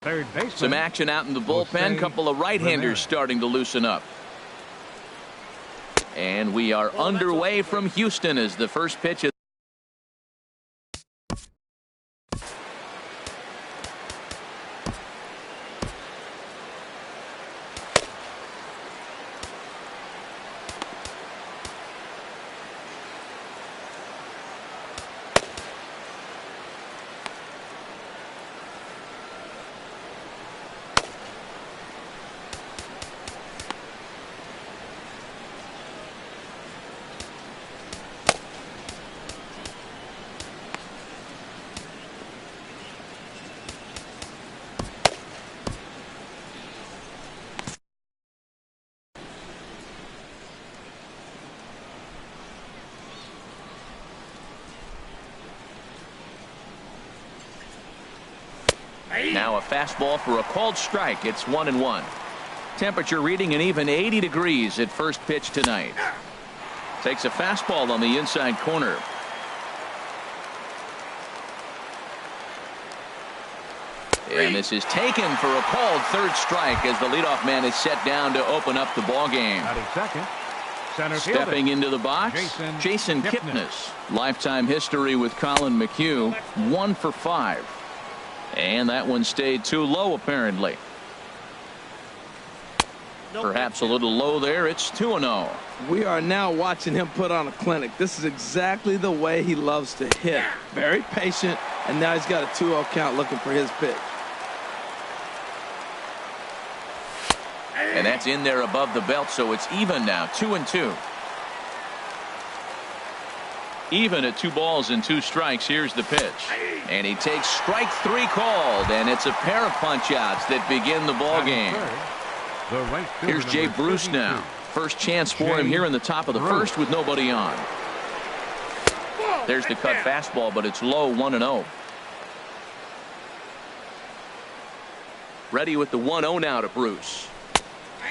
Some action out in the bullpen. Couple of right-handers starting to loosen up. And we are underway from Houston as the first pitch is. Now a fastball for a called strike. It's 1-1. Temperature reading an even 80 degrees at first pitch tonight. Takes a fastball on the inside corner. And this is taken for a called third strike as the leadoff man is set down to open up the ball game. Stepping into the box, Jason Kipnis. Lifetime history with Colin McHugh, 1 for 5. And that one stayed too low, apparently. Perhaps a little low there. It's 2-0. We are now watching him put on a clinic. This is exactly the way he loves to hit. Very patient, and now he's got a 2-0 count looking for his pitch. And that's in there above the belt, so it's even now, 2-2. Even at 2 balls and 2 strikes. Here's the pitch. And he takes strike 3 called, and it's a pair of punch-outs that begin the ball game. Here's Jay Bruce now. First chance for him here in the top of the first with nobody on. There's the cut fastball, but it's low, 1-0. Ready with the 1-0 now to Bruce.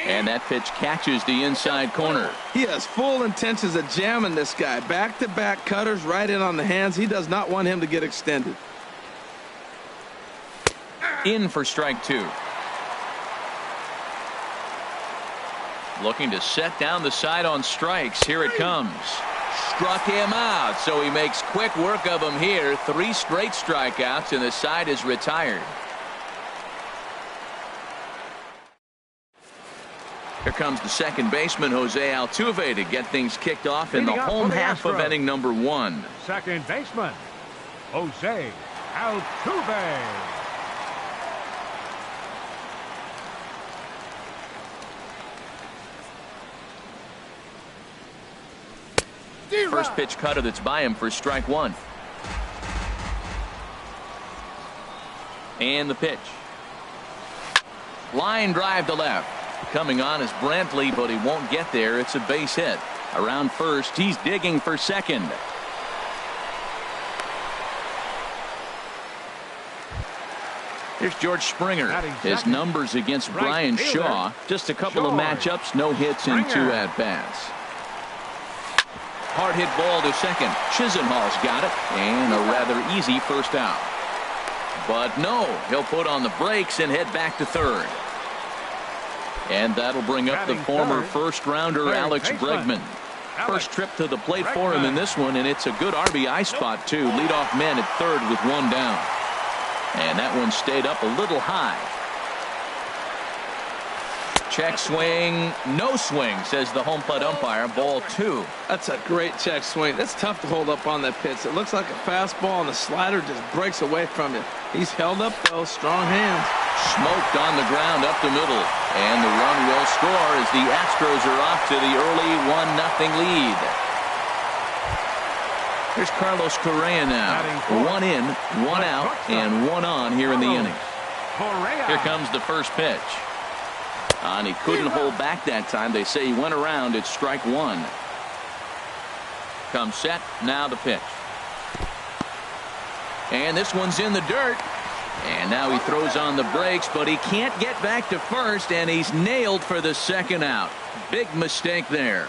And that pitch catches the inside corner. He has full intentions of jamming this guy. Back-to-back cutters right in on the hands. He does not want him to get extended. In for strike 2. Looking to set down the side on strikes. Here it comes. Struck him out, so he makes quick work of him here. 3 straight strikeouts, and the side is retired. Here comes the second baseman, Jose Altuve, to get things kicked off in the home half of inning number 1. Second baseman, Jose Altuve. First pitch cutter that's by him for strike 1. And the pitch. Line drive to left. Coming on is Brantley, but he won't get there. It's a base hit. Around first, he's digging for second. Here's George Springer. His numbers against Brian Shaw. Just a couple of matchups, no hits in 2 at-bats. Hard hit ball to second. Chisenhall's got it, and a rather easy first out. But no, he'll put on the brakes and head back to third. And that'll bring up the former first-rounder Alex Bregman. First trip to the plate for him in this one, and it's a good RBI spot, too. Leadoff man at third with 1 down. And that one stayed up a little high. Check swing, no swing, says the home plate umpire. Ball 2. That's a great check swing. That's tough to hold up on that pitch. It looks like a fastball, and the slider just breaks away from it. He's held up, though. Strong hands. Smoked on the ground up the middle. And the run will score as the Astros are off to the early 1-0 lead. Here's Carlos Correa now. 1 in, 1 out, and 1 on here in the inning. Here comes the first pitch. And he couldn't hold back that time. They say he went around. It's strike 1. Comes set. Now the pitch. And this one's in the dirt. And now he throws on the brakes, but he can't get back to first, and he's nailed for the second out. Big mistake there.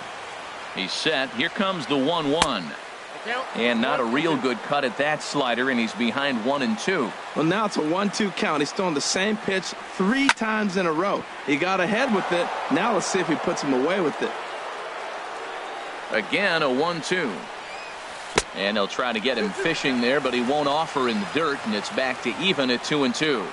He's set. Here comes the 1-1. And not a real good cut at that slider, and he's behind 1-2. Well, now it's a 1-2 count. He's throwing the same pitch 3 times in a row. He got ahead with it. Now let's see if he puts him away with it. Again, a 1-2. And he'll try to get him fishing there, but he won't offer in the dirt, and it's back to even at 2-2.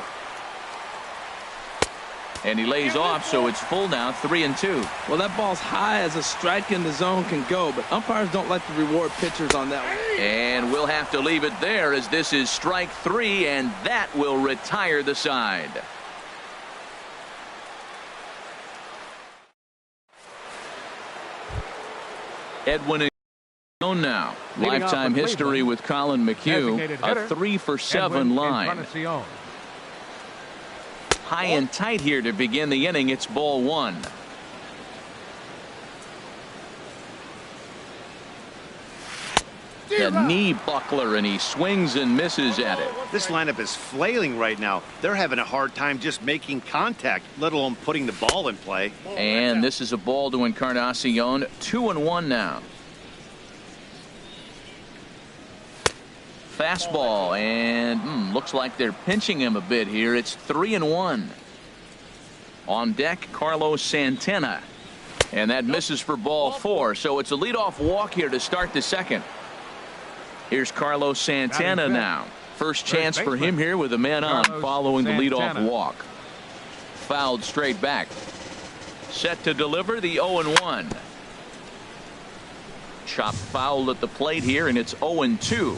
And he lays off, so it's full now, 3-2. Well, that ball's high as a strike in the zone can go, but umpires don't like to reward pitchers on that one. And we'll have to leave it there, as this is strike 3, and that will retire the side. Edwin now. Lifetime history with Colin McHugh, a 3-for-7 line. High and tight here to begin the inning. It's ball 1. A knee buckler, and he swings and misses at it. This lineup is flailing right now. They're having a hard time just making contact, let alone putting the ball in play. And this is a ball to Encarnacion. 2-1 now. Fastball, and looks like they're pinching him a bit here. It's 3-1. On deck, Carlos Santana. And that misses for ball 4. So it's a leadoff walk here to start the second. Here's Carlos Santana now. First chance for him here with a man on following the leadoff walk. Fouled straight back. Set to deliver the 0-1. Chopped foul at the plate here, and it's 0-2.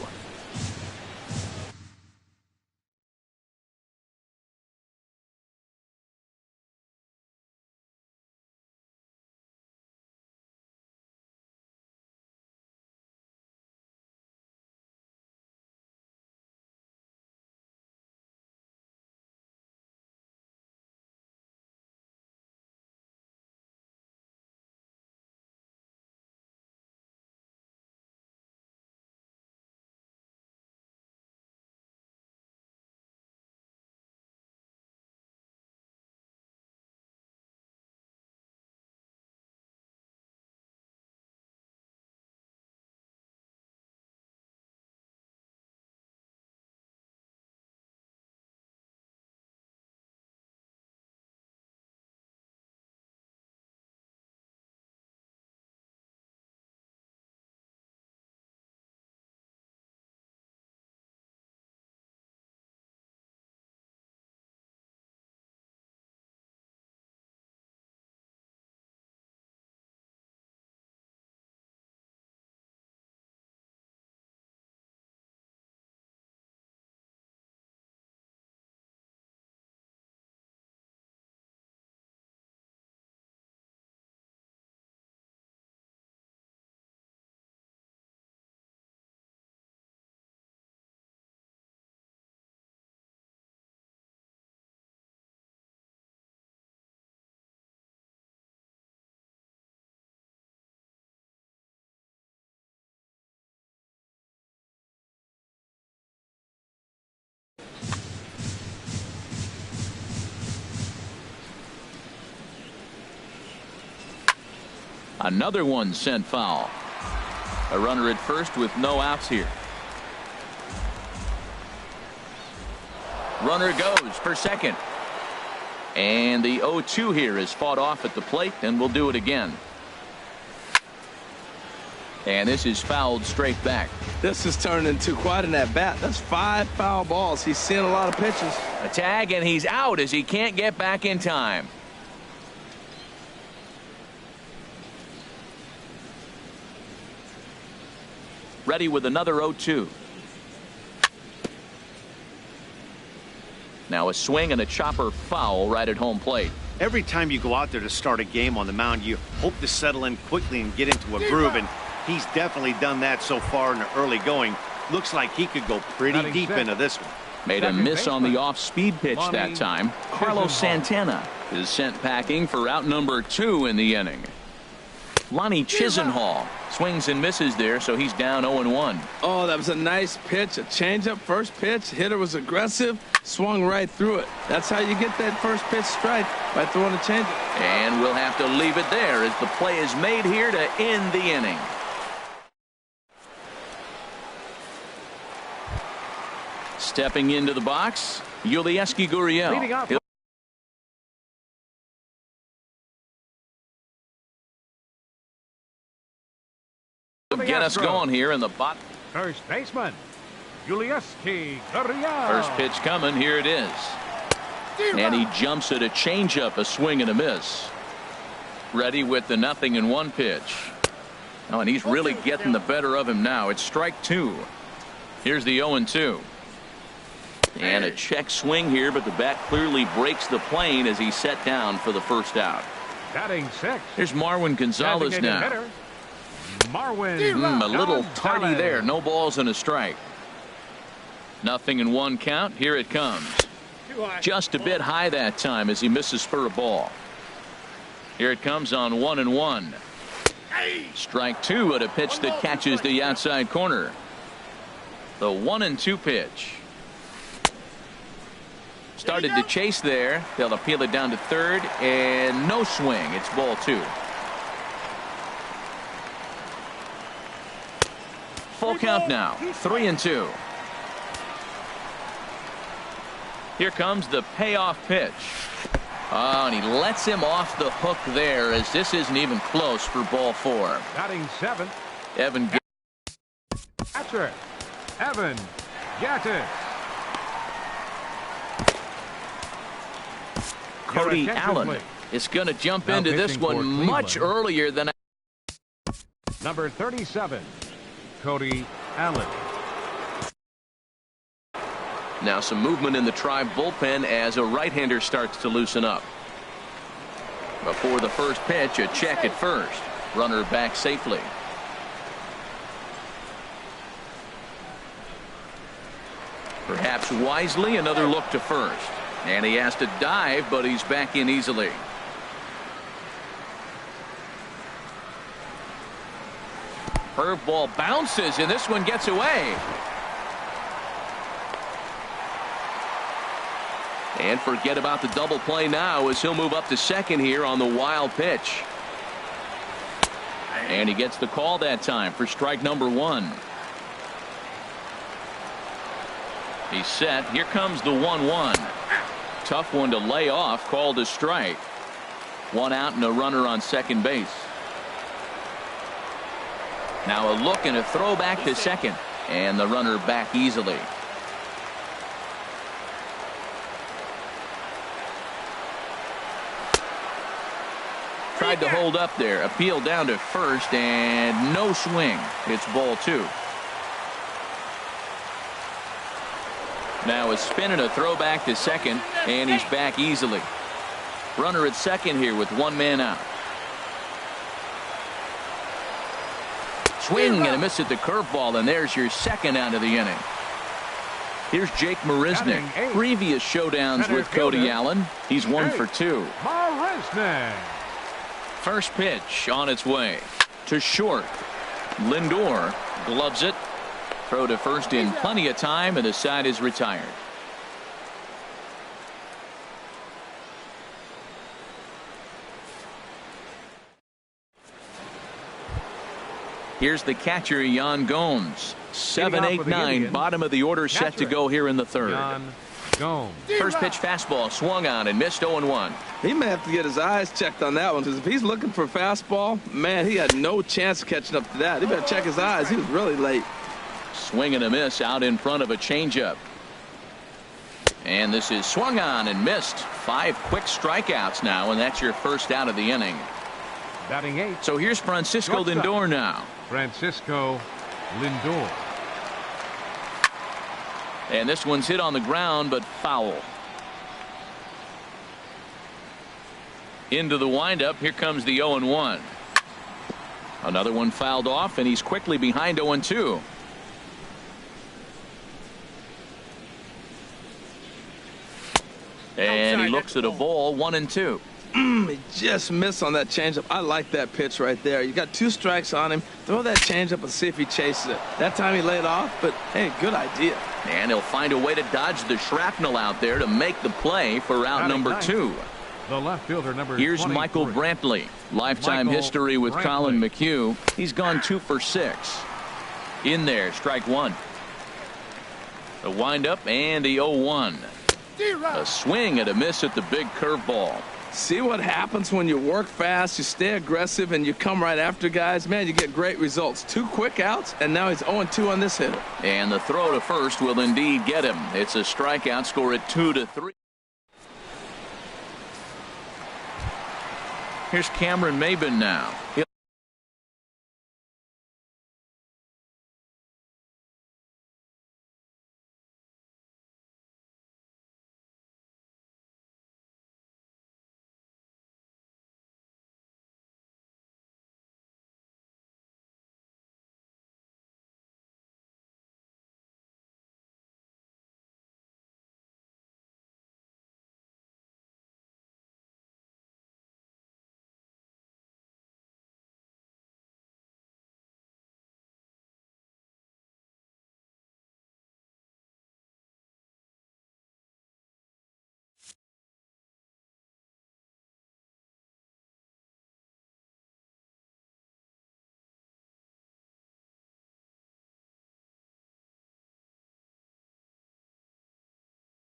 Another one sent foul. A runner at first with no outs here. Runner goes for second. And the 0-2 here is fought off at the plate, and we'll do it again. And this is fouled straight back. This is turning into quite an at-bat. That's 5 foul balls. He's seeing a lot of pitches. A tag, and he's out as he can't get back in time. Ready with another 0-2. Now a swing and a chopper foul right at home plate. Every time you go out there to start a game on the mound, you hope to settle in quickly and get into a groove, and he's definitely done that so far in the early going. Looks like he could go pretty deep into this one. Made a miss on the off-speed pitch that time. Carlos Santana is sent packing for out number 2 in the inning. Lonnie Chisenhall swings and misses there, so he's down 0-1. Oh, that was a nice pitch, a changeup first pitch. Hitter was aggressive, swung right through it. That's how you get that first pitch strike, by throwing a changeup. And we'll have to leave it there as the play is made here to end the inning. Stepping into the box, Yulieski Gurriel. Leading off. Get us going here in the bottom. First baseman, Yulieski Gurriel. First pitch coming. Here it is. And he jumps at a changeup, a swing and a miss. Ready with the 0-1 pitch. Oh, and he's really getting the better of him now. It's strike 2. Here's the 0-2. And a check swing here, but the bat clearly breaks the plane as he's set down for the first out. Batting 6. Here's Marwin Gonzalez Designated now. hitter, Marwin A little tardy Gonzalez. there. No balls and a strike. 0-1 count. Here it comes. Just a bit high that time as he misses for a ball. Here it comes on 1-1. Strike 2 at a pitch that catches the outside corner. The 1-2 pitch. Started to chase there. They'll appeal it down to third, and no swing. It's ball 2. Full count now. 3-2. Here comes the payoff pitch. Oh, and he lets him off the hook there as this isn't even close for ball 4. Batting 7. Evan Catcher, Evan Gattis. Cody Your attention, Allen please. is going to jump Now into this pitching for one Cleveland. much earlier than Number 37, Cody Allen. now. Some movement in the Tribe bullpen as a right-hander starts to loosen up. Before the first pitch, a check at first. Runner back safely. Perhaps wisely, another look to first. And he has to dive, but he's back in easily. Curveball bounces, and this one gets away. And forget about the double play now as he'll move up to second here on the wild pitch. And he gets the call that time for strike number 1. He's set. Here comes the 1-1. Tough one to lay off, called a strike. 1 out and a runner on second base. Now a look and a throw back to second, and the runner back easily. Tried to hold up there, appeal down to first, and no swing. It's ball 2. Now a spin and a throw back to second, and he's back easily. Runner at second here with 1 man out. Swing and a miss at the curveball, and there's your second out of the inning. Here's Jake Marisnick. Previous showdowns with Cody Allen. He's 1 for 2. Marisnick. First pitch on its way to short. Lindor gloves it. Throw to first in plenty of time, and the side is retired. Here's the catcher, Yan Gomes. 7, 8, 9, bottom of the order, set to go here in the third. Gomes. First pitch fastball swung on and missed. 0-1. He may have to get his eyes checked on that one, because if he's looking for a fastball, man, he had no chance of catching up to that. He better check his eyes. He was really late. Swing and a miss out in front of a changeup. And this is swung on and missed. 5 quick strikeouts now, and that's your first out of the inning. Batting 8. So here's Francisco Lindor now. Francisco Lindor. And this one's hit on the ground, but foul. Into the windup. Here comes the 0-1. Another one fouled off, and he's quickly behind 0-2. And he looks at a ball. 1-2. He just missed on that changeup. I like that pitch right there. You got 2 strikes on him. Throw that changeup and see if he chases it. That time he laid off, but hey, good idea. And he'll find a way to dodge the shrapnel out there to make the play for out number 2. The left fielder, number Here's 23. Michael Brantley. Lifetime history with Colin McHugh. He's gone 2 for 6. In there, strike 1. The windup and the 0-1. A swing and a miss at the big curveball. See what happens when you work fast, you stay aggressive, and you come right after guys? Man, you get great results. 2 quick outs, and now he's 0-2 on this hitter. And the throw to first will indeed get him. It's a strikeout, score at 2-3. Here's Cameron Maben now.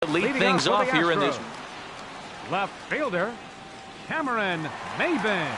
Lead things off here in this. Left fielder, Cameron Maben.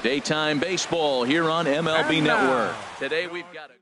Daytime baseball here on MLB And now, Network. Today we've got a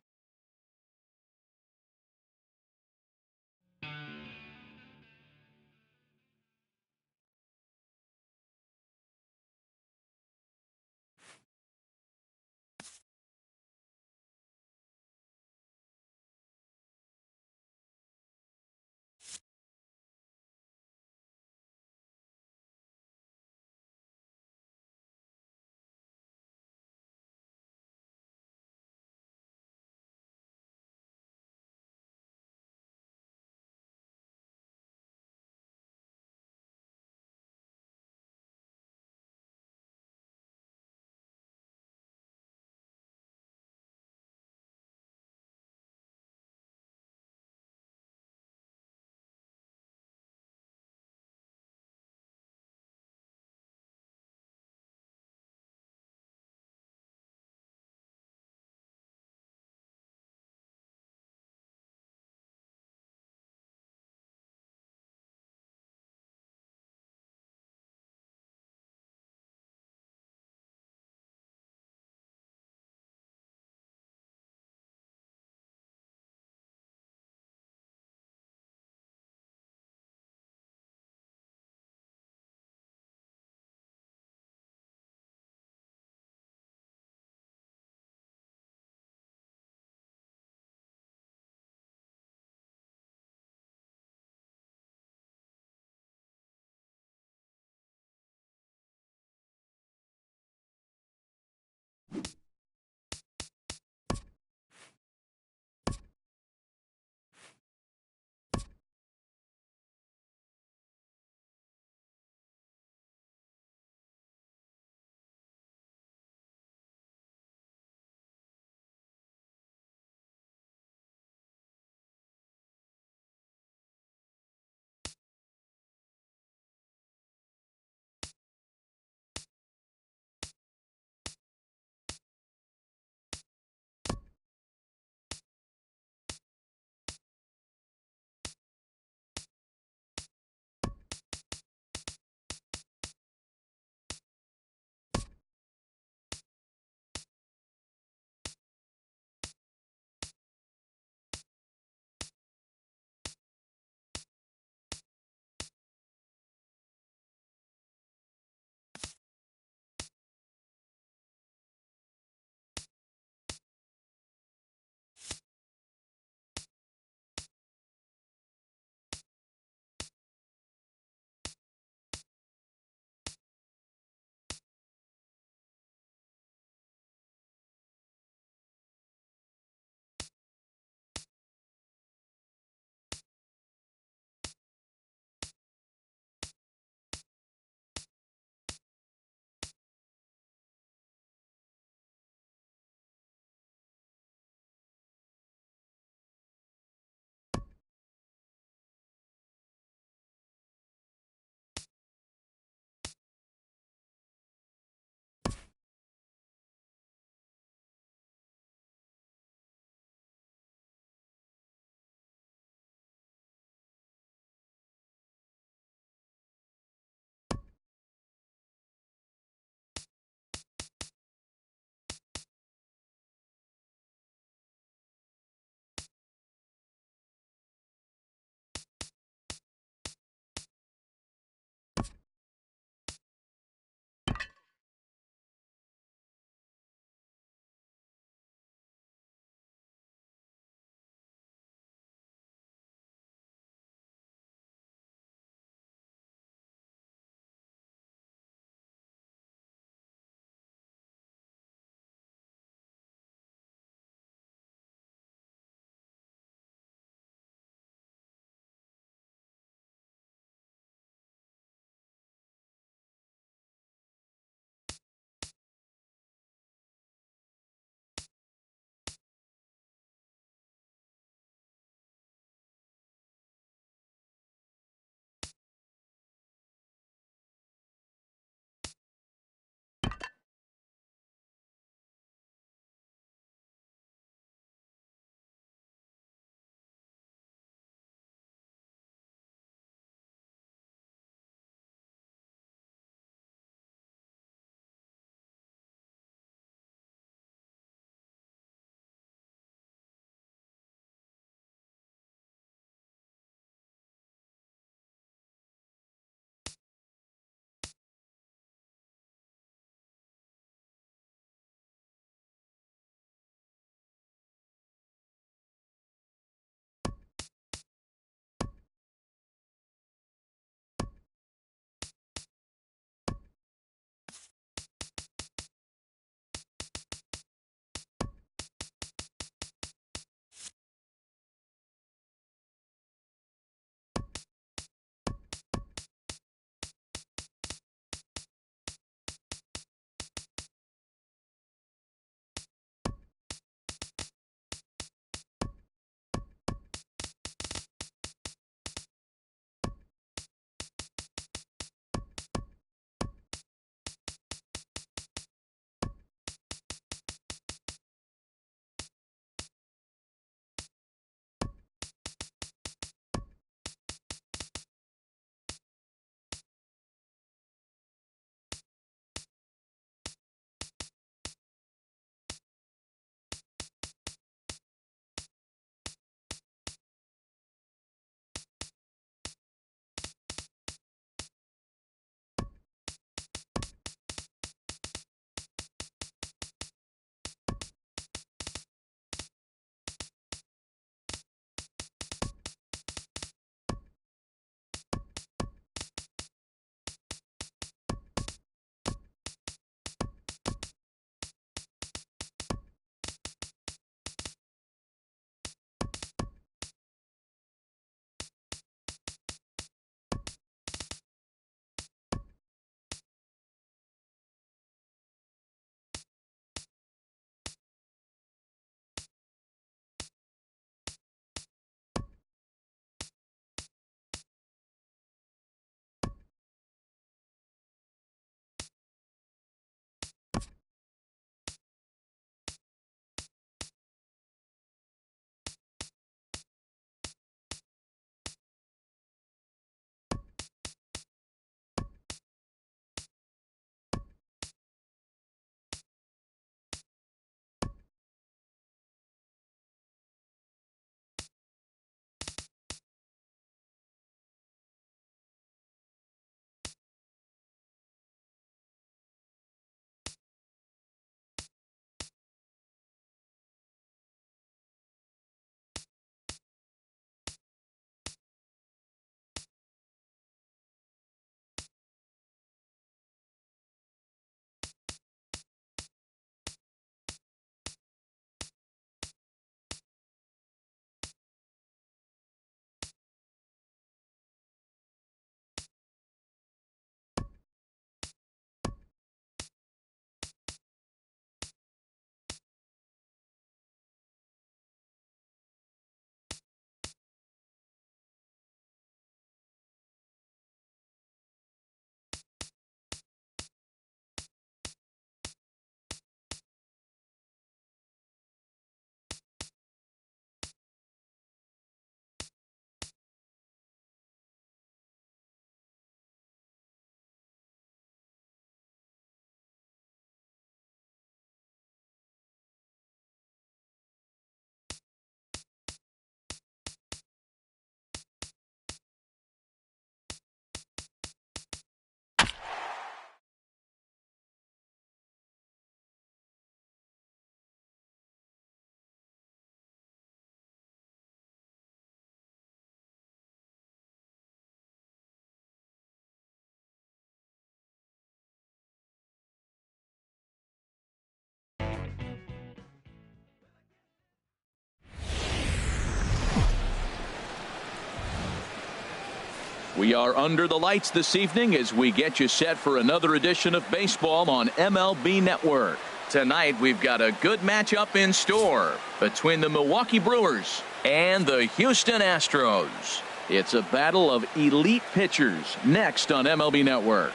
We are under the lights this evening as we get you set for another edition of baseball on MLB Network. Tonight we've got a good matchup in store between the Milwaukee Brewers and the Houston Astros. It's a battle of elite pitchers next on MLB Network.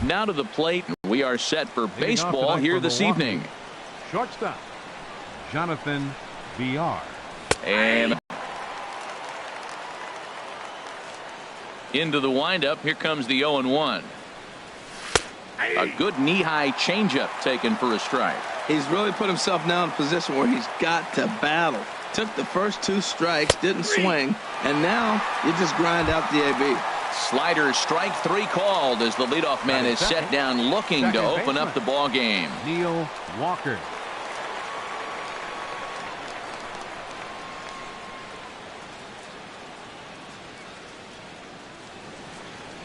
Now to the plate. We are set for baseball here this evening. Shortstop, Jonathan VR. And into the windup. Here comes the 0-1. A good knee-high changeup taken for a strike. He's really put himself now in a position where he's got to battle. Took the first 2 strikes, didn't swing, and now you just grind out the AB. Slider, strike 3 called as the leadoff man is set down looking to open up the ball game. Neil Walker.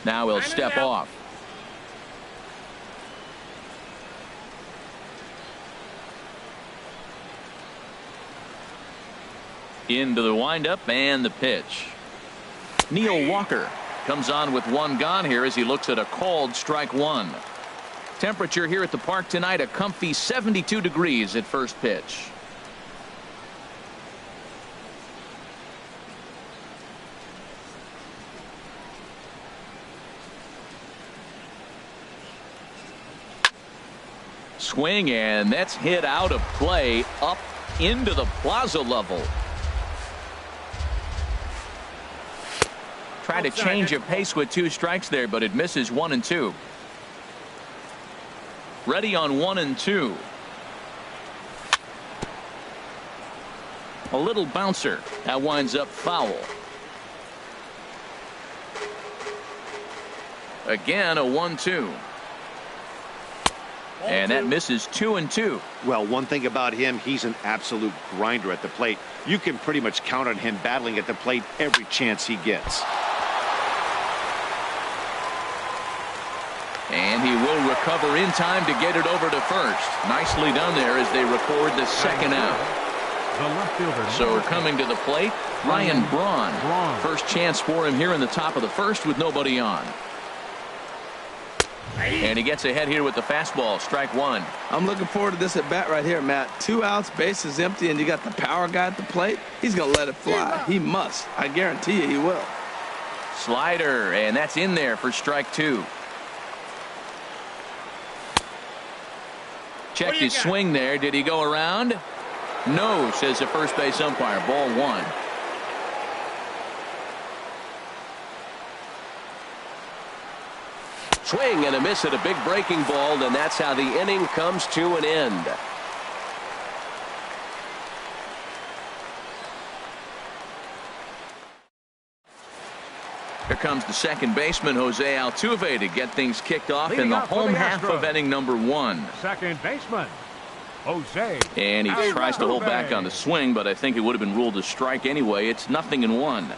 Now he'll step off. Into the windup and the pitch. Neil Walker comes on with 1 gone here as he looks at a called strike 1. Temperature here at the park tonight, a comfy 72 degrees at first pitch. Swing, and that's hit out of play up into the plaza level. Tried to change of pace with 2 strikes there, but it misses 1 and 2. Ready on 1 and 2. A little bouncer that winds up foul. Again a 1-2. And that misses 2 and 2. Well, one thing about him, he's an absolute grinder at the plate. You can pretty much count on him battling at the plate every chance he gets. And he will recover in time to get it over to first. Nicely done there as they record the second out. The left fielder. So coming to the plate, Ryan Braun. First chance for him here in the top of the first with nobody on. And he gets ahead here with the fastball, strike 1. I'm looking forward to this at bat right here, Matt. 2 outs, bases empty, and you got the power guy at the plate. He's going to let it fly. He must. I guarantee you he will. Slider, and that's in there for strike 2. Checked his swing there. Did he go around? No, says the first base umpire. Ball 1. Swing and a miss at a big breaking ball, and that's how the inning comes to an end. Here comes the second baseman, Jose Altuve, to get things kicked off in the Leading off for home the half of Astros. inning number 1. Second baseman, Jose. And he tries to hold back Altuve. on the swing, but I think it would have been ruled a strike anyway. It's 0-1.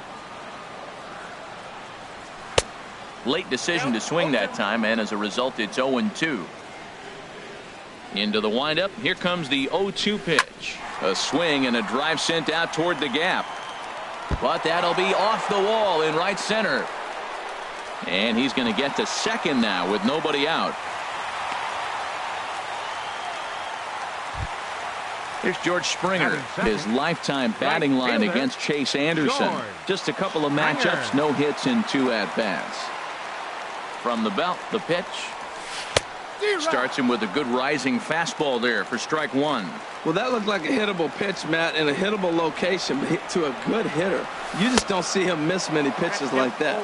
Late decision to swing that time, and as a result, it's 0-2. Into the windup. Here comes the 0-2 pitch. A swing and a drive sent out toward the gap. But that'll be off the wall in right center. And he's going to get to second now with nobody out. Here's George Springer, his lifetime batting line against Chase Anderson. Just a couple of matchups, no hits in 2 at-bats. From the belt, the pitch. Starts him with a good rising fastball there for strike 1. Well, that looked like a hittable pitch, Matt, in a hittable location to a good hitter. You just don't see him miss many pitches like that.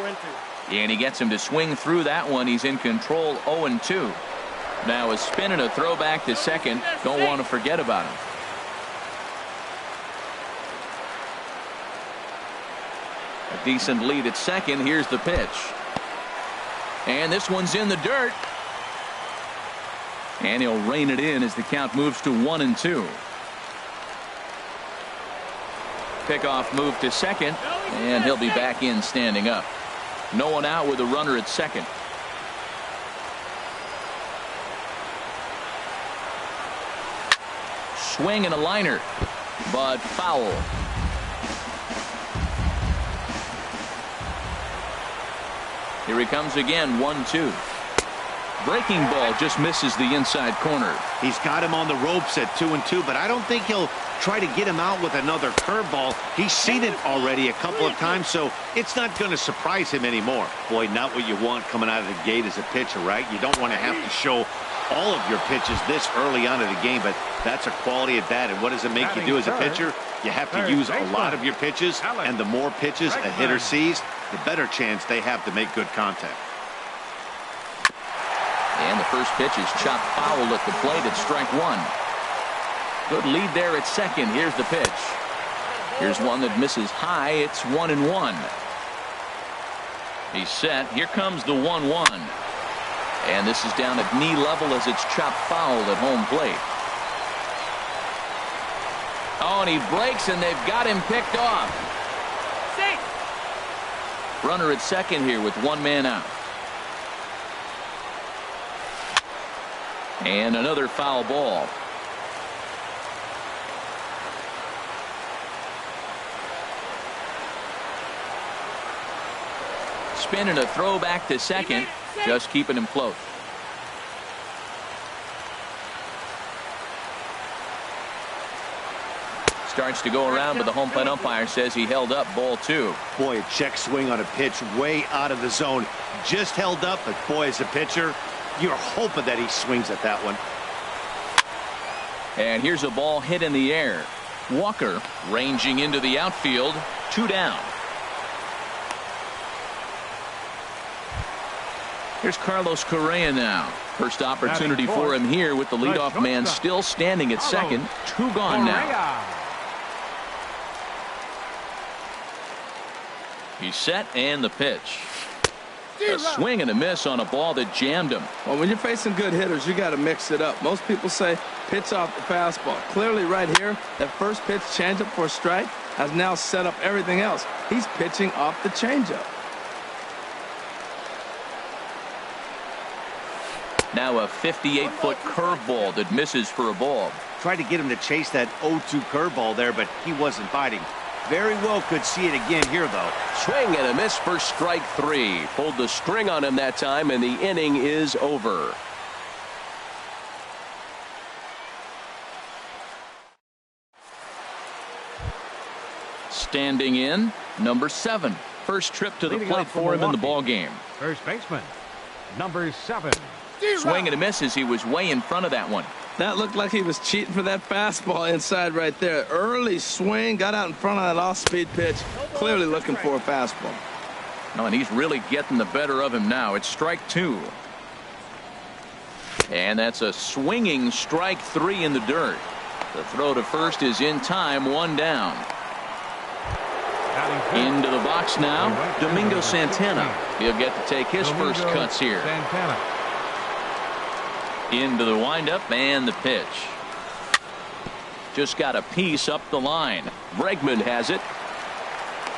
And he gets him to swing through that one. He's in control, 0-2. Now a spin and a throw back to second. Don't want to forget about him. A decent lead at second. Here's the pitch. And this one's in the dirt. And he'll rein it in as the count moves to 1-2. Pickoff move to second, and he'll be back in standing up. No one out with a runner at second. Swing and a liner, but foul. Here he comes again, 1-2. Breaking ball just misses the inside corner. He's got him on the ropes at 2-2, but I don't think he'll try to get him out with another curveball. He's seen it already a couple of times, so it's not going to surprise him anymore. Boy, not what you want coming out of the gate as a pitcher, right? You don't want to have to show all of your pitches this early on in the game, but that's a quality at bat. And what does it make you do as a pitcher? You have to use a lot of your pitches, and the more pitches a hitter sees, the better chance they have to make good contact. And the first pitch is chopped foul at the plate at strike one. Good lead there at second. Here's the pitch. Here's one that misses high. It's 1-1. He's set. Here comes the 1-1. And this is down at knee level as it's chopped foul at home plate. Oh, and he breaks, and they've got him picked off. Safe. Runner at second here with one man out. And another foul ball. Spin and a throw back to second, just keeping him close. Starts to go around, but the home plate umpire says he held up, ball two. Boy, a check swing on a pitch way out of the zone. Just held up, but boy, as a pitcher, you're hoping that he swings at that one. And here's a ball hit in the air. Walker ranging into the outfield. 2 down. Here's Carlos Correa now. First opportunity for him here with the leadoff man still standing at second. 2 gone now. He's set, and the pitch. A swing and a miss on a ball that jammed him. Well, when you're facing good hitters, you got to mix it up. Most people say pitch off the fastball. Clearly right here, that first pitch changeup for a strike has now set up everything else. He's pitching off the changeup. Now a 58-foot curveball that misses for a ball. Tried to get him to chase that 0-2 curveball there, but he wasn't biting. Very well could see it again here, though. Swing and a miss for strike 3. Pulled the string on him that time, and the inning is over. Standing in, number 7. First trip to the plate for him in the ball game. First baseman, number 7. Swing and a miss as he was way in front of that one. That looked like he was cheating for that fastball inside right there. Early swing, got out in front of that off-speed pitch. Clearly looking for a fastball. No, and he's really getting the better of him now. It's strike 2. And that's a swinging strike 3 in the dirt. The throw to first is in time, 1 down. Into the box now, Domingo Santana. He'll get to take his first cuts here. Into the windup and the pitch. Just got a piece up the line. Bregman has it.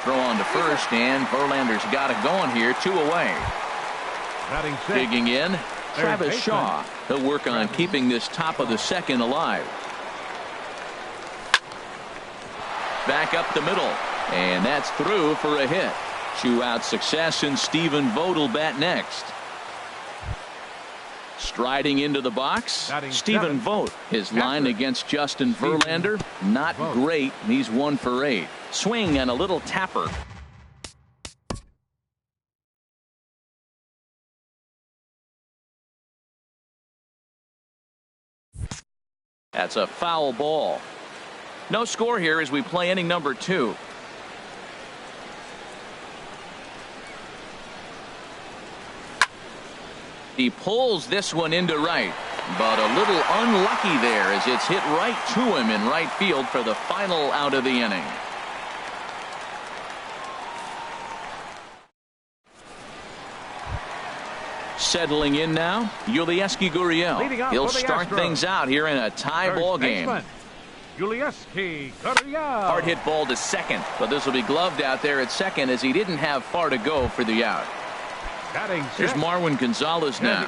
Throw on to first, and Verlander's got it going here. 2 away. Digging in, Travis Shaw. He'll work on keeping this top of the second alive. Back up the middle, and that's through for a hit. 2-out success, and Stephen Vogt will bat next. Striding into the box, Stephen Vogt. His line against Justin Verlander, not great. He's 1 for 8. Swing and a little tapper. That's a foul ball. No score here as we play inning number 2. He pulls this one into right, but a little unlucky there as it's hit right to him in right field for the final out of the inning. Settling in now, Yulieski Gurriel. He'll start things out here in a tie ball game. Yulieski Gurriel. Hard hit ball to second, but this will be gloved out there at second as he didn't have far to go for the out. Here's Marwin Gonzalez now.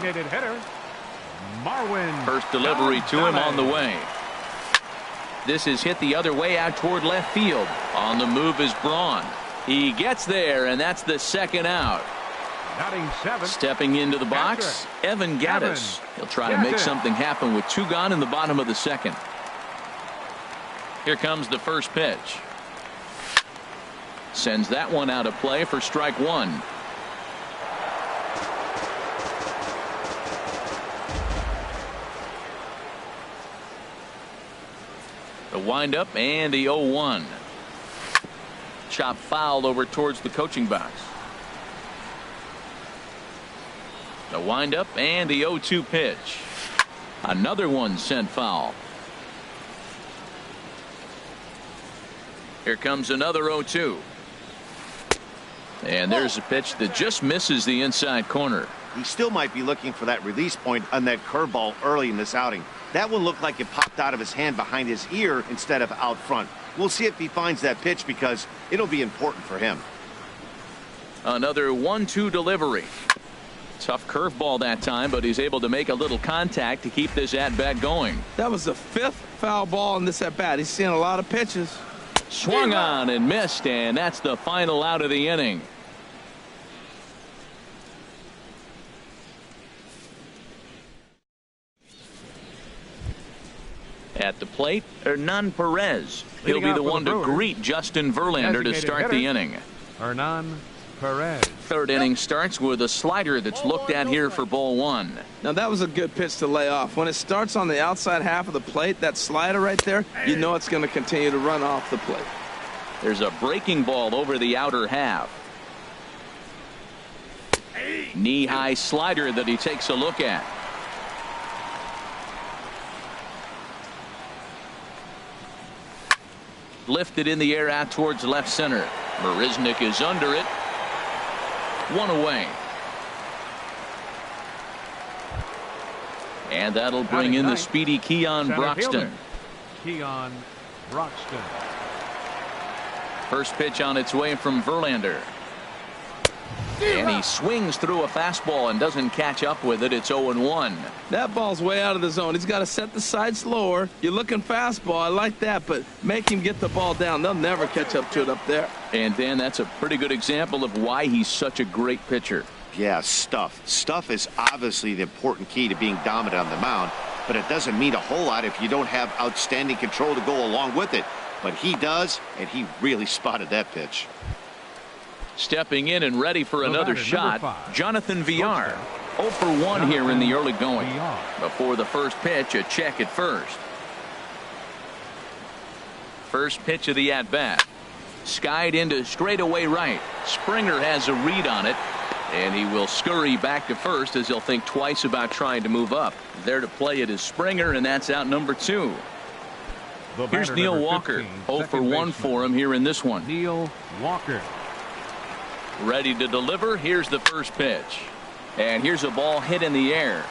First delivery to him on the way. This is hit the other way out toward left field. On the move is Braun. He gets there, and that's the second out. Batting 7. Stepping into the box, Evan Gattis. He'll try to make something happen with 2 gone in the bottom of the second. Here comes the first pitch. Sends that one out of play for strike 1. The windup and the 0-1. Chop foul over towards the coaching box. The windup and the 0-2 pitch. Another one sent foul. Here comes another 0-2. And there's a pitch that just misses the inside corner. He still might be looking for that release point on that curveball early in this outing. That one looked like it popped out of his hand behind his ear instead of out front. We'll see if he finds that pitch because it'll be important for him. Another 1-2 delivery. Tough curveball that time, but he's able to make a little contact to keep this at-bat going. That was the 5th foul ball in this at-bat. He's seeing a lot of pitches. Swung on and missed, and that's the final out of the inning. At the plate, Hernan Perez. He'll be the one to greet Justin Verlander to start the inning. Hernan Perez. Third inning starts with a slider that's looked at here for ball 1. Now that was a good pitch to lay off. When it starts on the outside half of the plate, that slider right there, you know it's going to continue to run off the plate. There's a breaking ball over the outer half. Knee-high slider that he takes a look at. Lifted in the air out towards left center. Marisnick is under it. 1 away. And that'll bring in the speedy Keon Broxton. Keon Broxton. First pitch on its way from Verlander. And he swings through a fastball and doesn't catch up with it. It's 0-1. That ball's way out of the zone. He's got to set the sights lower. You're looking fastball. I like that, but make him get the ball down. They'll never catch up to it up there. And Dan, that's a pretty good example of why he's such a great pitcher. Yeah, stuff. Stuff is obviously the important key to being dominant on the mound, but it doesn't mean a whole lot if you don't have outstanding control to go along with it. But he does, and he really spotted that pitch. Stepping in and ready for another shot, Jonathan Villar. 0 for 1 here in the early going. Before the first pitch, a check at first. First pitch of the at-bat. Skied into straightaway right. Springer has a read on it, and he will scurry back to first as he'll think twice about trying to move up. There to play it is Springer, and that's out number 2. Here's Neil Walker. 0 for 1 for him here in this one. Neil Walker. Ready to deliver. Here's the first pitch. And here's a ball hit in the air.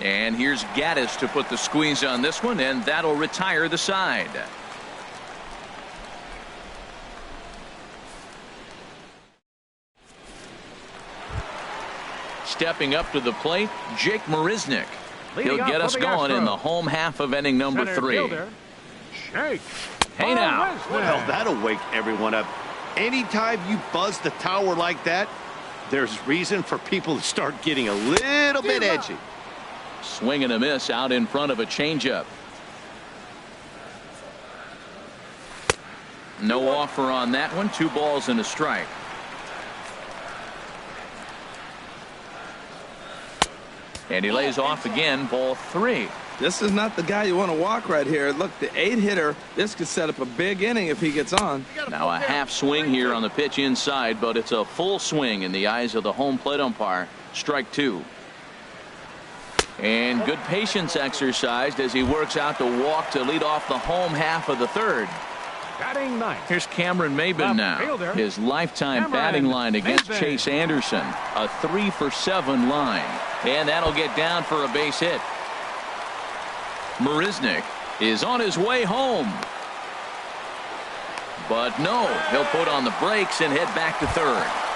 And here's Gattis to put the squeeze on this one, and that'll retire the side. Stepping up to the plate, Jake Marisnick. He'll get us going in the home half of inning number 3. Shake. Hey now. Well, that'll wake everyone up. Anytime you buzz the tower like that, there's reason for people to start getting a little bit edgy. Swing and a miss out in front of a changeup. No offer on that one. 2 balls and a strike. And he lays off again, ball 3. This is not the guy you want to walk right here. Look, the 8-hitter, this could set up a big inning if he gets on. Now a half swing here on the pitch inside, but it's a full swing in the eyes of the home plate umpire. Strike 2. And good patience exercised as he works out the walk to lead off the home half of the 3rd. Batting 9th. Here's Cameron Maybin now. His lifetime batting line against Chase Anderson. A 3 for 7 line. And that'll get down for a base hit. Marisnick is on his way home. But no, he'll put on the brakes and head back to 3rd.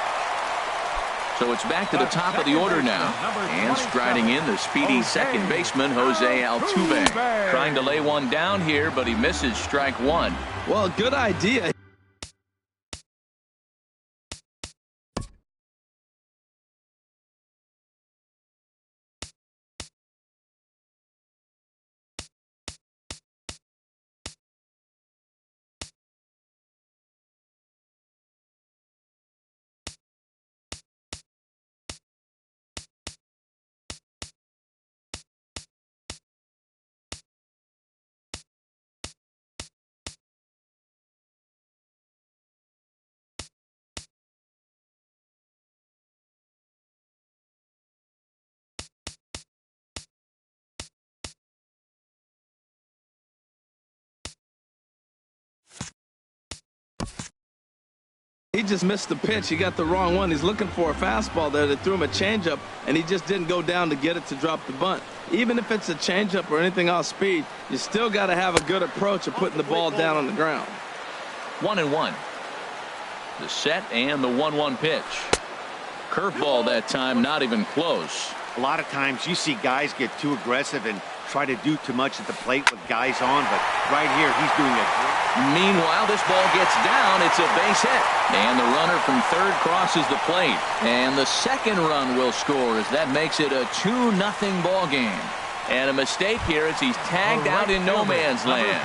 So it's back to the top of the order now. And striding in the speedy second baseman, Jose Altuve. Trying to lay one down here, but he misses strike 1. Well, good idea. He just missed the pitch. He got the wrong one. He's looking for a fastball there. They threw him a changeup, and he just didn't go down to get it to drop the bunt. Even if it's a changeup or anything off speed, you still got to have a good approach of putting the ball down on the ground. 1-1. The set and the 1-1 pitch. Curveball that time, not even close. A lot of times you see guys get too aggressive and try to do too much at the plate with guys on, but right here he's doing it. Meanwhile, this ball gets down. It's a base hit. And the runner from third crosses the plate. And the second run will score as that makes it a 2-0 ball game. And a mistake here as he's tagged out in no man's land.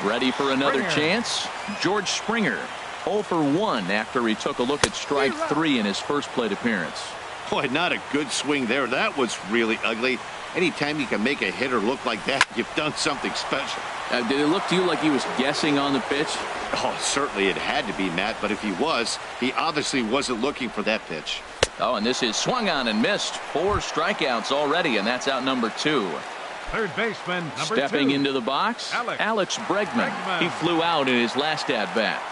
Ready for another chance? George Springer, 0 for 1 after he took a look at strike 3 in his first plate appearance. Boy, not a good swing there. That was really ugly. Anytime you can make a hitter look like that, you've done something special. Did it look to you like he was guessing on the pitch? Oh, certainly it had to be, Matt, but if he was, he obviously wasn't looking for that pitch. Oh, and this is swung on and missed. 4 strikeouts already, and that's out number 2. Third baseman, number 2. Stepping into the box, Alex Bregman. He flew out in his last at-bat.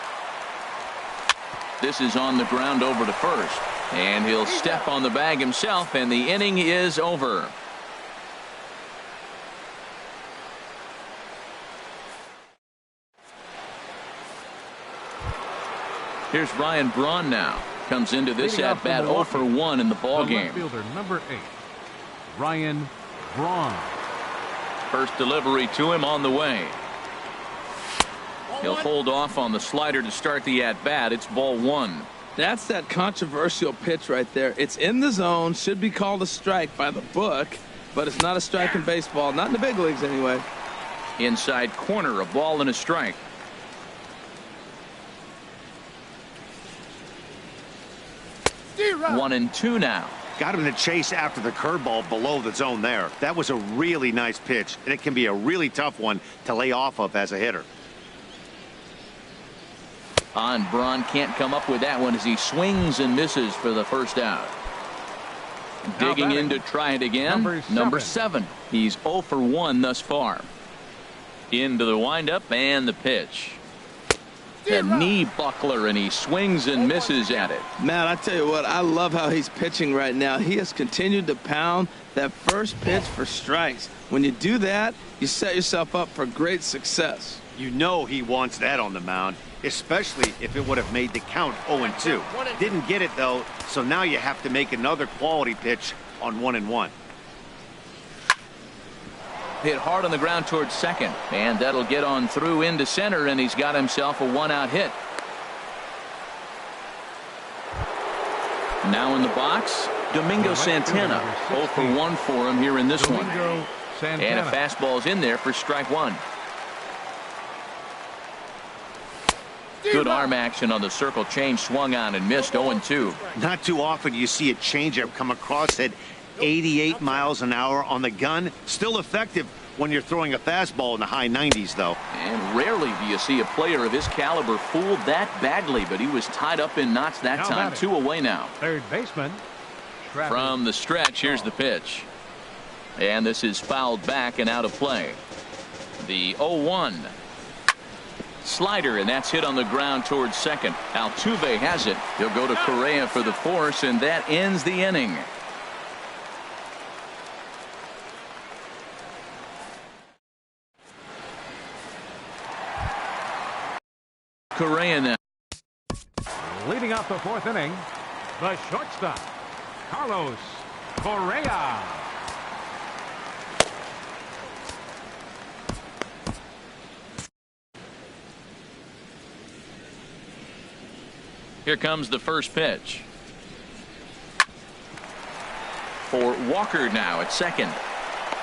This is on the ground over to first. And he'll step on the bag himself, and the inning is over. Here's Ryan Braun now. Comes into this at-bat 0 for 1 in the ballgame. Fielder number 8, Ryan Braun. First delivery to him on the way. He'll hold off on the slider to start the at-bat. It's ball 1. That's that controversial pitch right there. It's in the zone, should be called a strike by the book, but it's not a strike in baseball, not in the big leagues anyway. Inside corner, a ball and a strike. One and two now. Got him to chase after the curveball below the zone there. That was a really nice pitch, and it can be a really tough one to lay off of as a hitter. Braun can't come up with that one as he swings and misses for the first out. Digging in to try it again. Number 7. He's 0 for 1 thus far. Into the windup and the pitch. The knee buckler, and he swings and misses at it. Man, I tell you what, I love how he's pitching right now. He has continued to pound that first pitch for strikes. When you do that, you set yourself up for great success. You know he wants that on the mound, especially if it would have made the count 0-2. Didn't get it, though, so now you have to make another quality pitch on 1-1. Hit hard on the ground towards second, and that'll get on through into center, and he's got himself a 1-out hit. Now in the box, Domingo Santana. 0 for 1 for him here in this one. And a fastball's in there for strike 1. Good arm action on the circle change, swung on and missed. 0-2. Not too often you see a changeup come across at 88 miles an hour on the gun. Still effective when you're throwing a fastball in the high 90s, though. And rarely do you see a player of his caliber fooled that badly, but he was tied up in knots that time. 2 away now. Third baseman. From the stretch, here's the pitch. And this is fouled back and out of play. The 0-1. Slider, and that's hit on the ground towards second. Altuve has it. He'll go to Correa for the force, and that ends the inning. Correa now. Leading off the 4th inning, the shortstop, Carlos Correa. Here comes the first pitch. For Walker now at second.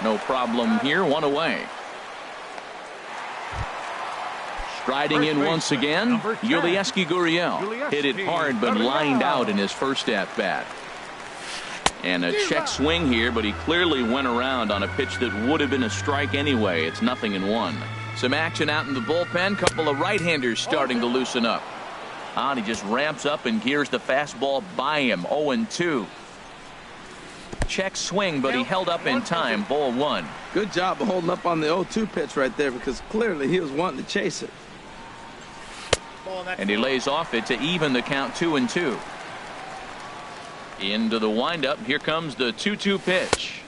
No problem here, 1 away. Striding in once again, Yulieski Gurriel. Hit it hard but lined out in his first at-bat. And a check swing here, but he clearly went around on a pitch that would have been a strike anyway. It's 0-1. Some action out in the bullpen. Couple of right-handers starting to loosen up. And he just ramps up and gears the fastball by him. 0-2. Check swing, but he held up in time. Ball 1. Good job of holding up on the 0-2 pitch right there, because clearly he was wanting to chase it. And he lays off it to even the count 2-2. Into the windup. Here comes the 2-2 pitch.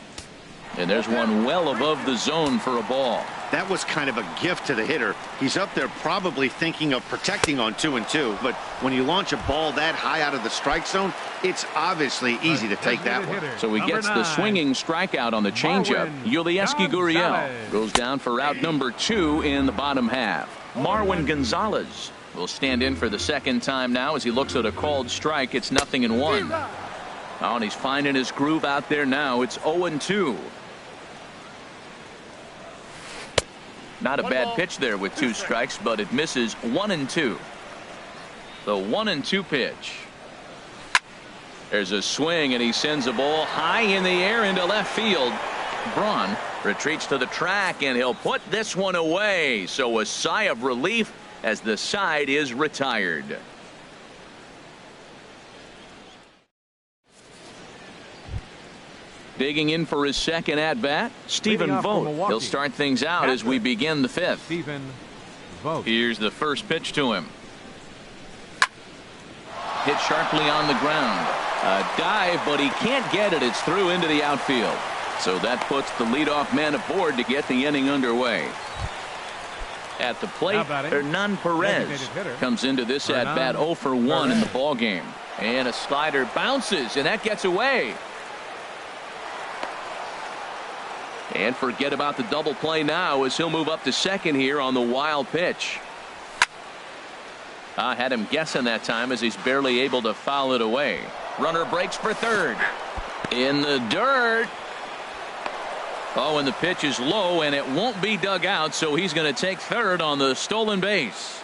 And there's one well above the zone for a ball. That was kind of a gift to the hitter. He's up there probably thinking of protecting on 2-2. But when you launch a ball that high out of the strike zone, it's obviously easy to take that one. So he gets the swinging strikeout on the changeup. Yulieski Gurriel goes down for out number 2 in the bottom half. Marwin Gonzalez will stand in for the second time now as he looks at a called strike. It's 0-1. Oh, and he's finding his groove out there now. It's 0-2. Not a bad pitch there with 2 strikes, but it misses 1-2. The 1-2 pitch. There's a swing, and he sends a ball high in the air into left field. Braun retreats to the track, and he'll put this one away. So a sigh of relief as the side is retired. Digging in for his second at-bat, Stephen Vogt. He'll start things out as we begin the 5th. Stephen Vogt. Here's the first pitch to him. Hit sharply on the ground. A dive, but he can't get it. It's through into the outfield. So that puts the leadoff man aboard to get the inning underway. At the plate, Hernan Perez comes into this at-bat 0 for 1 in the ballgame. And a slider bounces, and that gets away. And forget about the double play now as he'll move up to second here on the wild pitch. I had him guessing that time as he's barely able to foul it away. Runner breaks for third. In the dirt. Oh, and the pitch is low, and it won't be dug out, so he's going to take third on the stolen base.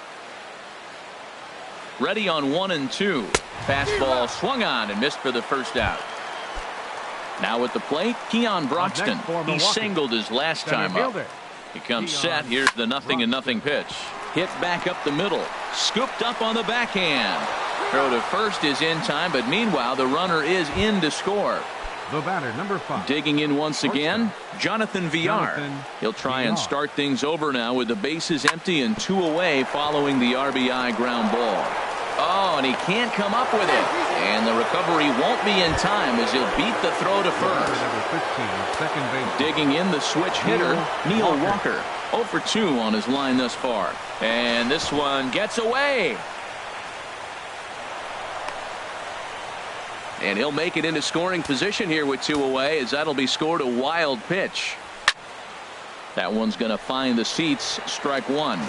Ready on 1-2. Fastball swung on and missed for the first out. Now at the plate, Keon Broxton. He singled his last time up. He comes set. Here's the 0-0 pitch. Hit back up the middle. Scooped up on the backhand. Throw to first is in time, but meanwhile the runner is in to score. The batter, number 5. Digging in once again, Jonathan Villar. He'll try and start things over now with the bases empty and 2 away following the RBI ground ball. Oh, and he can't come up with it. And the recovery won't be in time as he'll beat the throw to first. Digging in the switch hitter, Neil Walker. 0 for 2 on his line thus far. And this one gets away. And he'll make it into scoring position here with 2 away as that'll be scored a wild pitch. That one's going to find the seats. Strike 1.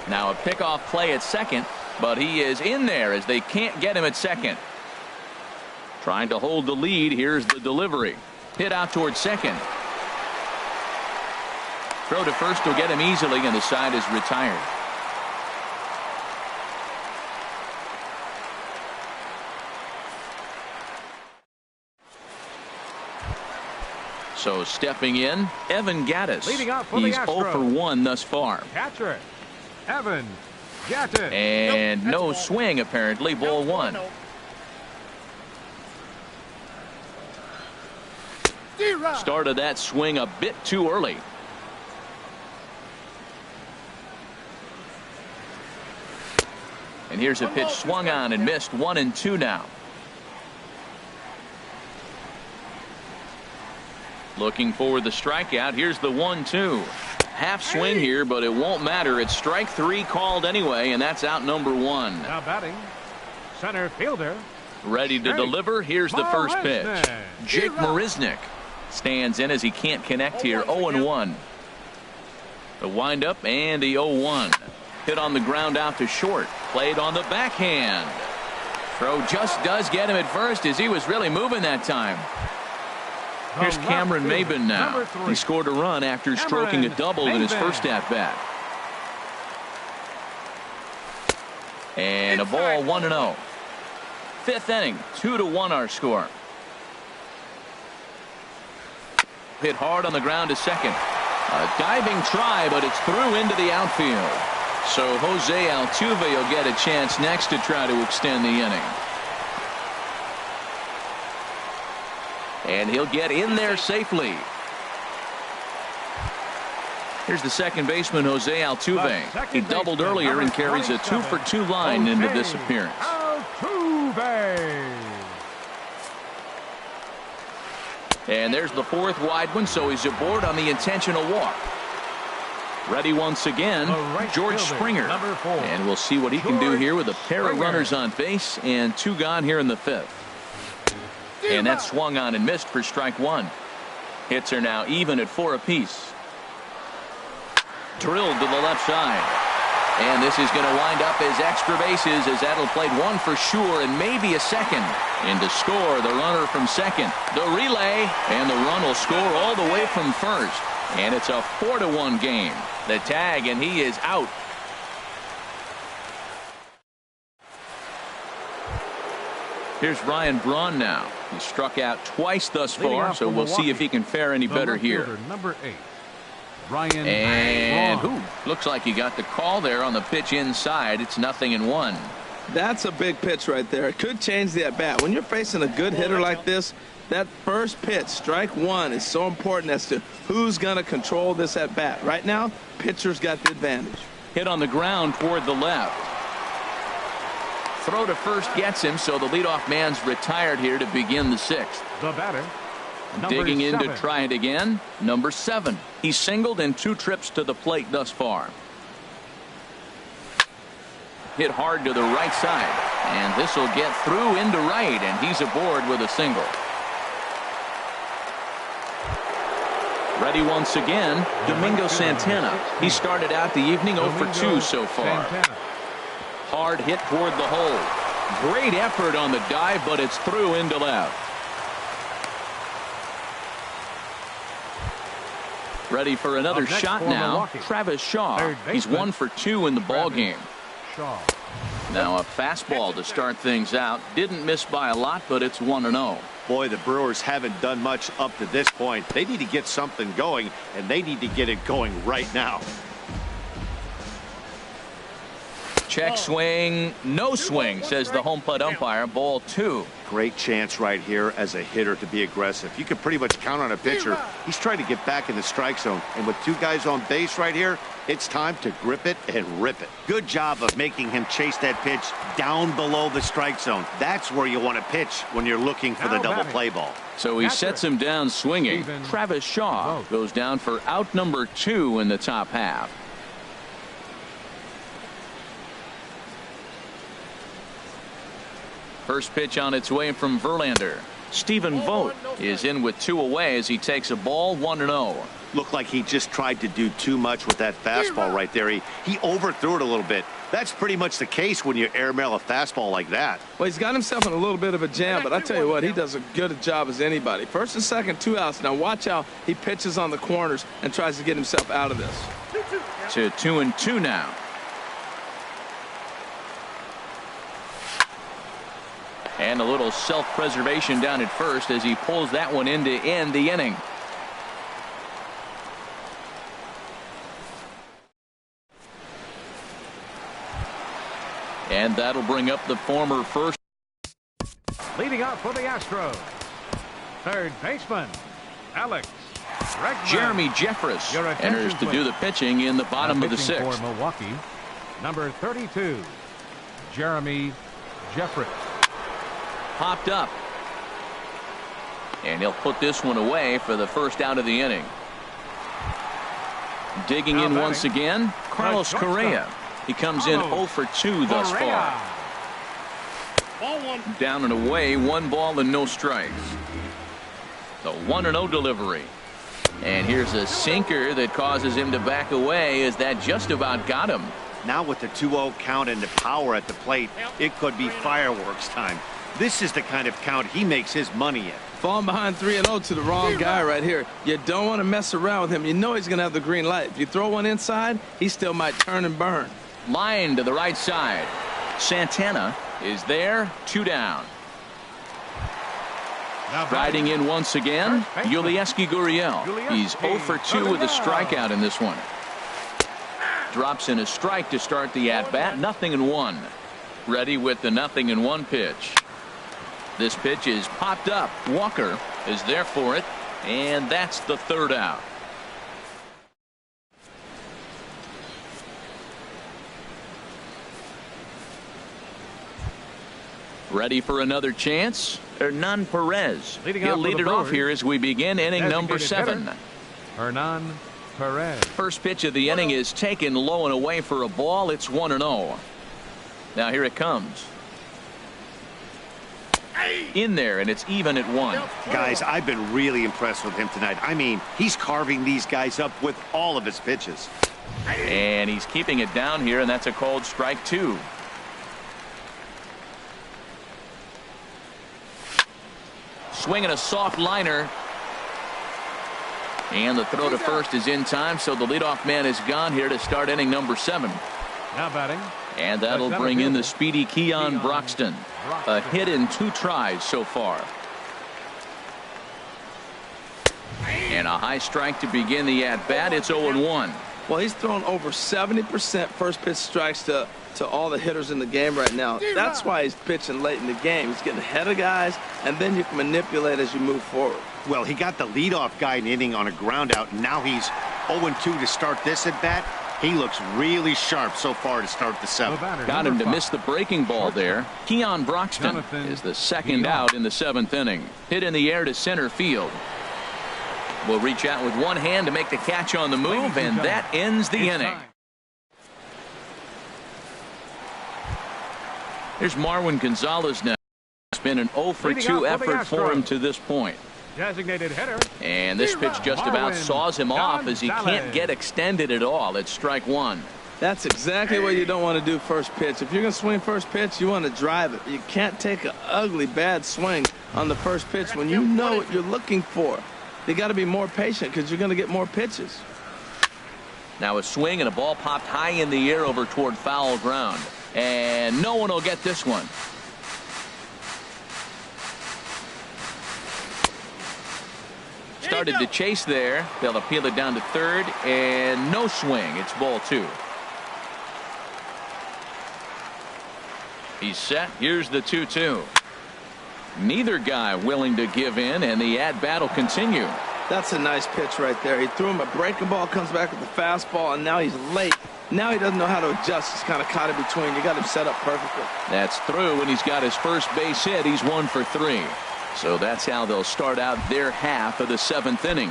Now a pickoff play at second, but he is in there as they can't get him at second. Trying to hold the lead. Here's the delivery. Hit out towards second. Throw to first will get him easily, and the side is retired. So stepping in, Evan Gattis. He's 0 for 1 thus far. Catcher, Evan Gattis. And no swing apparently. Ball 1. Started that swing a bit too early. And here's a pitch swung on and missed. 1-2 now. Looking for the strikeout. Here's the 1-2. Half swing here, but it won't matter. It's strike 3 called anyway, and that's out number 1. Now batting, center fielder. Ready to deliver. Here's the first pitch. Jake Marisnick stands in as he can't connect here. 0-1. The windup and the 0-1. Hit on the ground out to short. Played on the backhand. Throw just does get him at first as he was really moving that time. Here's Cameron Maben now. He scored a run after stroking a double in his first at-bat. And a ball 1-0. 5th inning, 2-1 our score. Hit hard on the ground to second. A diving try, but it's through into the outfield. So Jose Altuve will get a chance next to try to extend the inning. And he'll get in there safely. Here's the second baseman, Jose Altuve. He doubled earlier and carries a 2-for-2 line into this appearance. Altuve. And there's the fourth wide one, so he's aboard on the intentional walk. Ready once again, George Springer. And we'll see what he can do here with a pair of runners on base and 2 gone here in the 5th. And that swung on and missed for strike 1. Hits are now even at 4 apiece. Drilled to the left side. And this is going to wind up as extra bases as that'll play 1 for sure and maybe a second. And to score, the runner from second. The relay, and the run will score all the way from first. And it's a 4-1 game. The tag, and he is out. Here's Ryan Braun now. He struck out twice thus far, so we'll see if he can fare any better here. Number 8. Ryan and Braun. looks like he got the call there on the pitch inside. It's 0-1. That's a big pitch right there. It could change the at-bat. When you're facing a good hitter like this, that first pitch, strike 1, is so important as to who's going to control this at-bat. Right now, pitcher's got the advantage. Hit on the ground toward the left. Throw to first gets him, so the leadoff man's retired here to begin the 6th. The batter. Digging in to 7. try it again, number 7. He's singled in 2 trips to the plate thus far. Hit hard to the right side, and this will get through into right, and he's aboard with a single. Ready once again, Domingo Santana. He started out the evening 0 for 2 so far. Hard hit toward the hole. Great effort on the dive, but it's through into left. Ready for another shot now, Milwaukee. Travis Shaw. He's 1 for 2 in the ball game. Shaw. Now a fastball to start things out. Didn't miss by a lot, but it's 1-0. Boy, the Brewers haven't done much up to this point. They need to get something going, and they need to get it going right now. Check swing, no swing, says the home plate umpire. Ball 2. Great chance right here as a hitter to be aggressive. You can pretty much count on a pitcher. He's trying to get back in the strike zone. And with 2 guys on base right here, it's time to grip it and rip it. Good job of making him chase that pitch down below the strike zone. That's where you want to pitch when you're looking for the double play ball. So he sets him down swinging. Travis Shaw goes down for out number 2 in the top half. First pitch on its way from Verlander. Stephen Vogt is in with 2 away as he takes a ball 1-0. Looked like he just tried to do too much with that fastball right there. He overthrew it a little bit. That's pretty much the case when you airmail a fastball like that. Well, he's got himself in a little bit of a jam, but I tell you what, he does a good job as anybody. First and second, 2 outs. Now watch how he pitches on the corners and tries to get himself out of this. To 2-2 now. And a little self-preservation down at first as he pulls that one in to end the inning. And that'll bring up the former first. Leading off for the Astros. Third baseman, Alex Bregman. Jeremy Jeffress Your attention, enters to please. do the pitching in the bottom of the Pitching 6th. for Milwaukee, number 32, Jeremy Jeffress. Popped up. And he'll put this one away for the first out of the inning. Digging in once again, Carlos Correa. He comes in 0 for 2 thus far. Down and away, 1 ball and no strikes. The 1-0 delivery. And here's a sinker that causes him to back away as that just about got him. Now with the 2-0 count and the power at the plate, it could be fireworks time. This is the kind of count he makes his money in. Falling behind 3-0 to the wrong guy right here. You don't want to mess around with him. You know he's going to have the green light. If you throw one inside, he still might turn and burn. Line to the right side. Santana is there, 2 down. Riding in once again, Yulieski Gurriel. He's 0 for 2 with a strikeout in this one. Drops in a strike to start the at-bat, 0-1. Ready with the 0-1 pitch. This pitch is popped up. Walker is there for it, and that's the third out. Ready for another chance? Hernan Perez. He'll lead it off here as we begin inning number 7. Hernan Perez. First pitch of the inning is taken low and away for a ball. It's 1-0. Now here it comes. In there, and it's even at 1. Guys, I've been really impressed with him tonight. I mean, he's carving these guys up with all of his pitches. And he's keeping it down here, and that's a called strike 2. Swinging a soft liner. And the throw to first is in time, so the leadoff man is gone here to start inning number 7. Now batting. And that'll bring in the speedy Keon Broxton. A hit in 2 tries so far. And a high strike to begin the at-bat. It's 0-1. Well, he's thrown over 70% first pitch strikes to all the hitters in the game right now. That's why he's pitching late in the game. He's getting ahead of guys, and then you can manipulate as you move forward. Well, he got the leadoff guy in inning on a ground out. Now he's 0-2 to start this at bat. He looks really sharp so far to start the 7th. Got him to miss the breaking ball there. Keon Broxton is the second out in the 7th inning. Hit in the air to center field. Will reach out with one hand to make the catch on the move, and that ends the inning. Here's Marwin Gonzalez now. It's been an 0 for 2 effort for him to this point. Designated hitter. And this pitch just about saws him off as he can't get extended at all. It's strike 1. That's exactly what you don't want to do first pitch. If you're going to swing first pitch, you want to drive it. You can't take an ugly, bad swing on the first pitch when you know what you're looking for. You got to be more patient because you're going to get more pitches. Now a swing and a ball popped high in the air over toward foul ground. And no one will get this one. Started to chase there. They'll appeal it down to third, and no swing. It's ball 2. He's set. Here's the 2-2. Neither guy willing to give in, and the at-bat will continue. That's a nice pitch right there. He threw him a breaking ball, comes back with the fastball, and now he's late. Now he doesn't know how to adjust. He's kind of caught in between. You got him set up perfectly. That's through, and he's got his first base hit. He's 1 for 3. So that's how they'll start out their half of the 7th inning.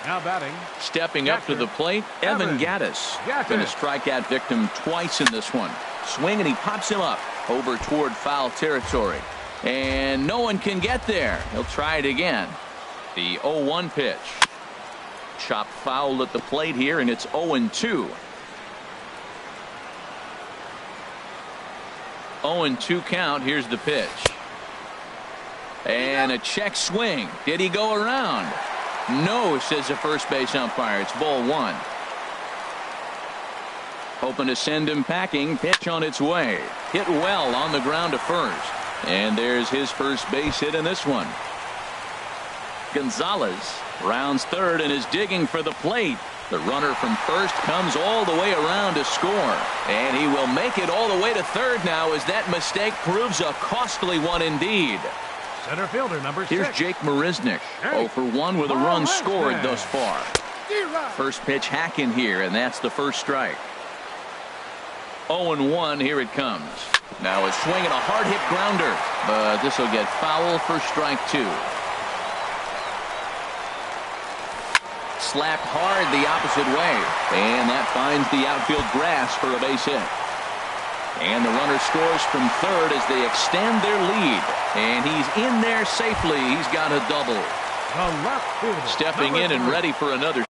Now batting. Stepping up to the plate, Evan Gattis. Been a strikeout victim twice in this one. Swing, and he pops him up over toward foul territory. And no one can get there. He'll try it again. The 0-1 pitch. Chopped foul at the plate here, and it's 0-2. 0-2 count. Here's the pitch. And a check swing. Did he go around? No, says the first base umpire. It's ball 1. Hoping to send him packing. Pitch on its way. Hit well on the ground to first. And there's his first base hit in this one. Gonzalez rounds third and is digging for the plate. The runner from first comes all the way around to score. And he will make it all the way to third now as that mistake proves a costly one indeed. Center fielder number 6. Here's Jake Marisnik. 0 for 1 with a run scored thus far. First pitch hack in here, and that's the first strike. 0-1. Here it comes. Now a swing and a hard hit grounder, but this will get foul for strike 2. Slapped hard the opposite way, and that finds the outfield grass for a base hit. And the runner scores from third as they extend their lead. And he's in there safely. He's got a double. Stepping in and ready for another.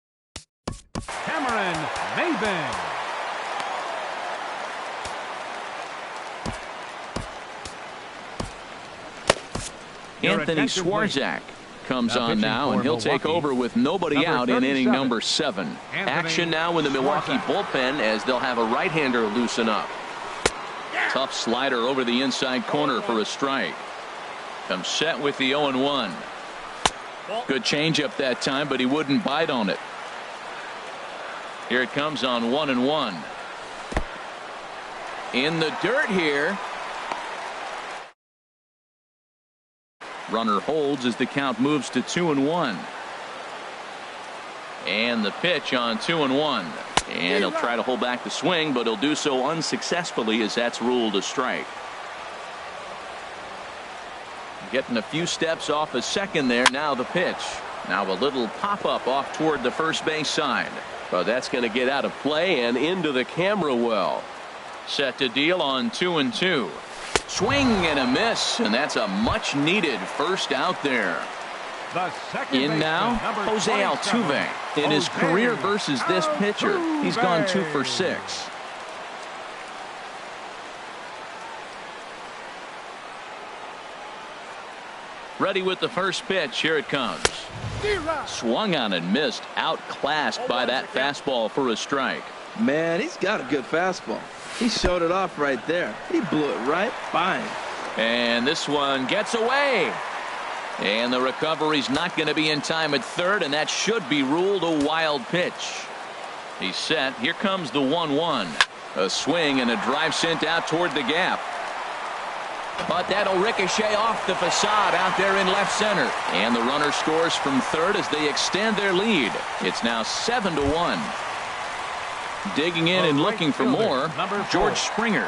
Cameron Maybin. Anthony Swarzak comes on now, and he'll take over with nobody out in inning number 7. Action now in the Milwaukee bullpen as they'll have a right-hander loosen up. Tough slider over the inside corner for a strike. Comes set with the 0-1. Good changeup that time, but he wouldn't bite on it. Here it comes on 1-1. In the dirt here. Runner holds as the count moves to 2-1. And the pitch on 2-1. And he'll try to hold back the swing, but he'll do so unsuccessfully as that's ruled a strike. Getting a few steps off a second there. Now the pitch. Now a little pop-up off toward the first base side. Well, that's going to get out of play and into the camera well. Set to deal on 2-2. Swing and a miss, and that's a much-needed first out there. In now, Jose Altuve. In his career versus this pitcher, he's gone 2 for 6. Ready with the first pitch. Here it comes. Swung on and missed. Outclassed by that fastball for a strike. Man, he's got a good fastball. He showed it off right there. He blew it right by him. And this one gets away. And the recovery's not going to be in time at third, and that should be ruled a wild pitch. He's set. Here comes the 1-1. A swing and a drive sent out toward the gap. But that'll ricochet off the facade out there in left center. And the runner scores from third as they extend their lead. It's now 7-1. Digging in and looking for more, George Springer.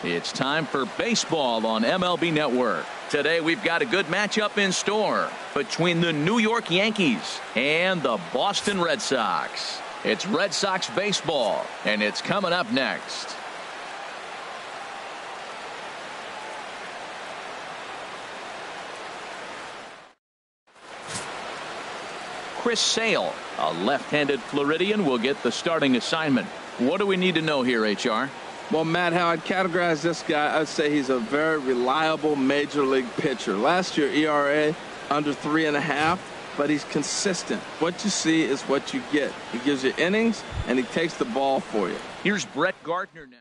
It's time for baseball on MLB Network. Today we've got a good matchup in store between the New York Yankees and the Boston Red Sox. It's Red Sox baseball, and it's coming up next. Chris Sale, a left-handed Floridian, will get the starting assignment. What do we need to know here, HR? Well, Matt, how I'd categorize this guy, I'd say he's a very reliable major league pitcher. Last year, ERA under 3.5, but he's consistent. What you see is what you get. He gives you innings, and he takes the ball for you. Here's Brett Gardner now.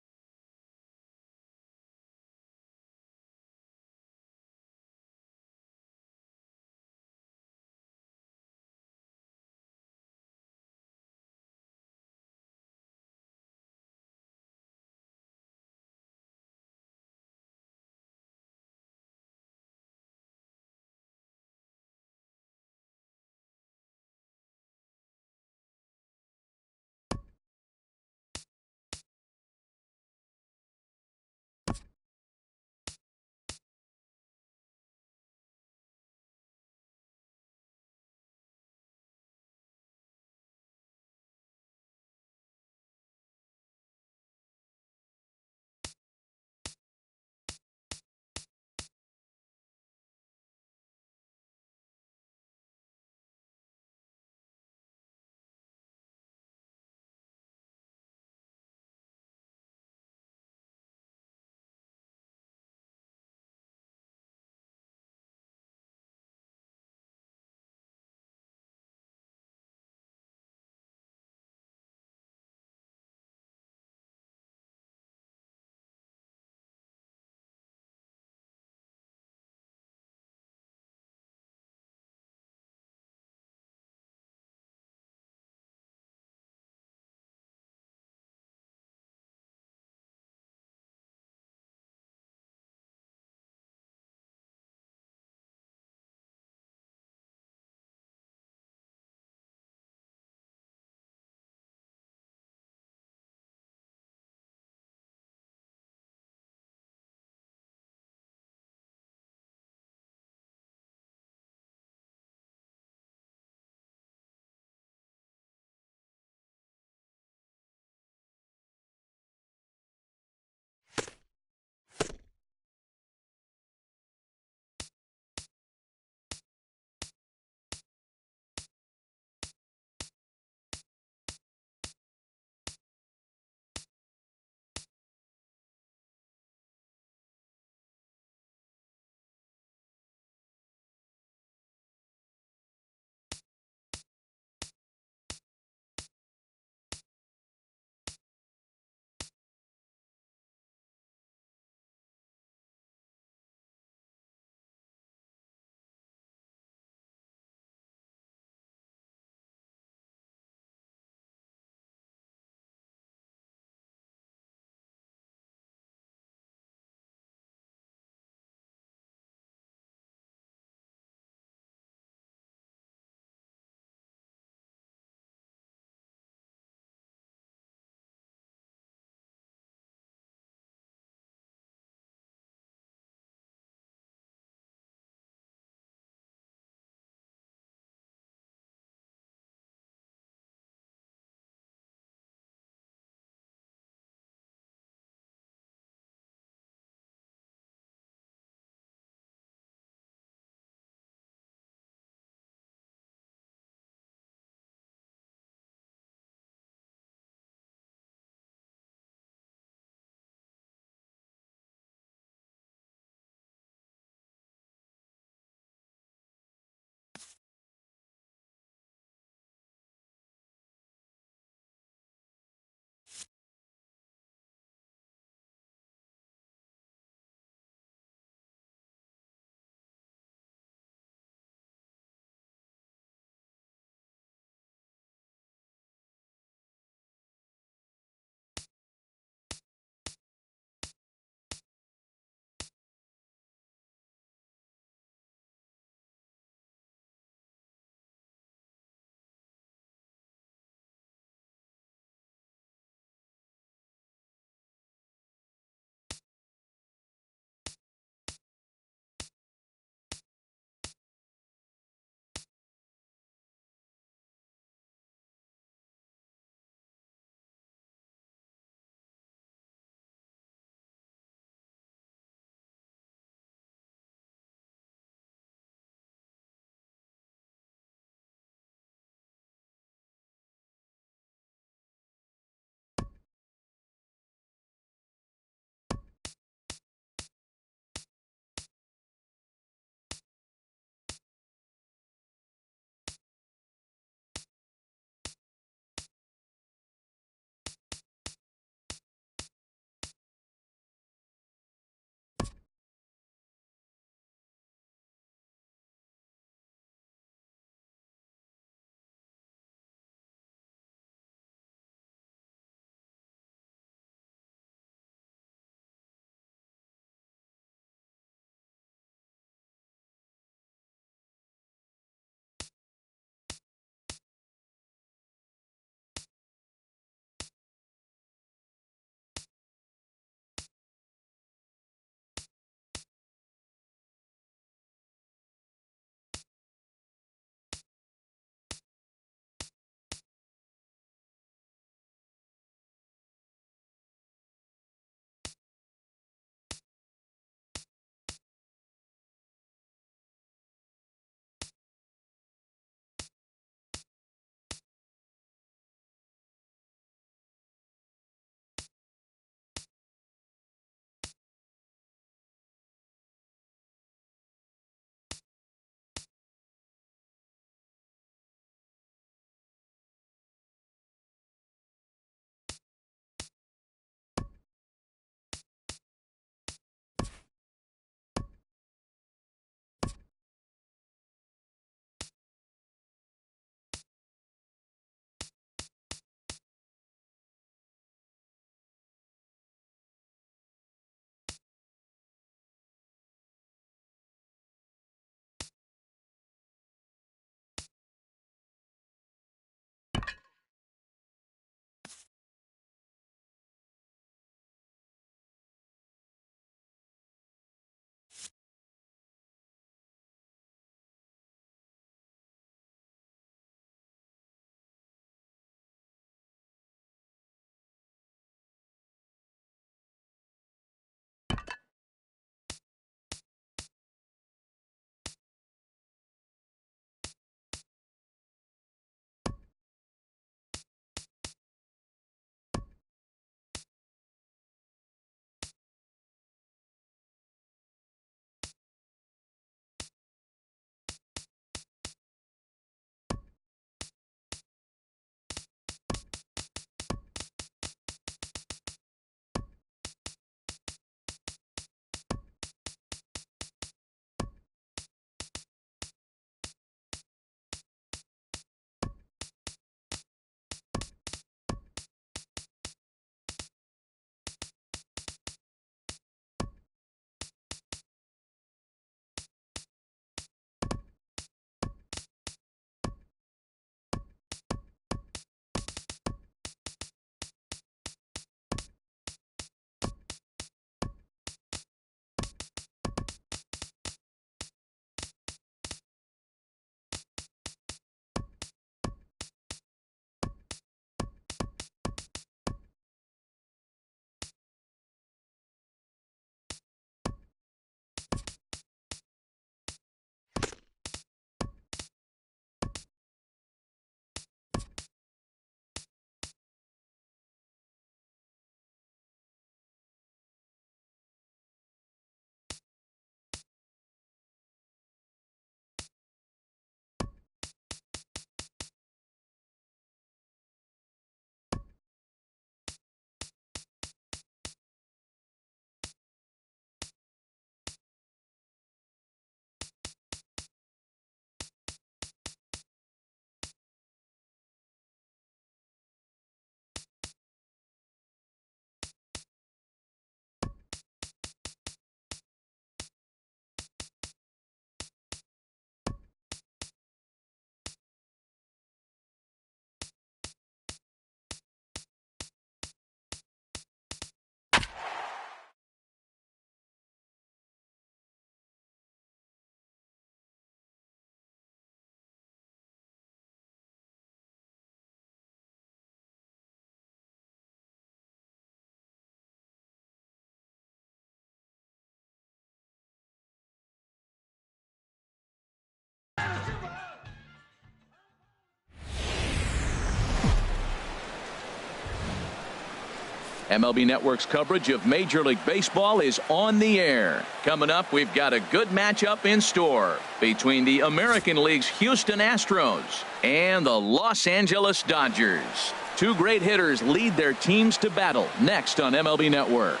MLB Network's coverage of Major League Baseball is on the air. Coming up, we've got a good matchup in store between the American League's Houston Astros and the Los Angeles Dodgers. Two great hitters lead their teams to battle next on MLB Network.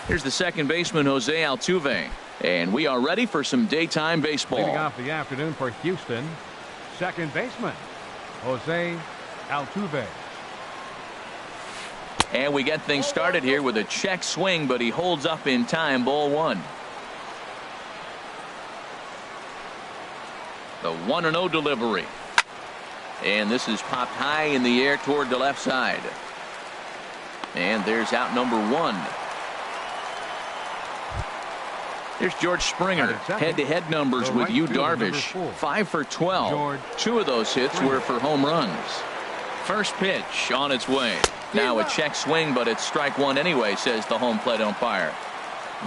Here's the second baseman, Jose Altuve. And we are ready for some daytime baseball. Leading off the afternoon for Houston, second baseman, Jose Altuve. And we get things started here with a check swing, but he holds up in time. Ball one. The 1-0 delivery. And this is popped high in the air toward the left side. And there's out number one. Here's George Springer. Head-to-head numbers with Yu Darvish. 5 for 12. Two of those hits were for home runs. First pitch on its way. Now a check swing, but it's strike one anyway, says the home plate umpire.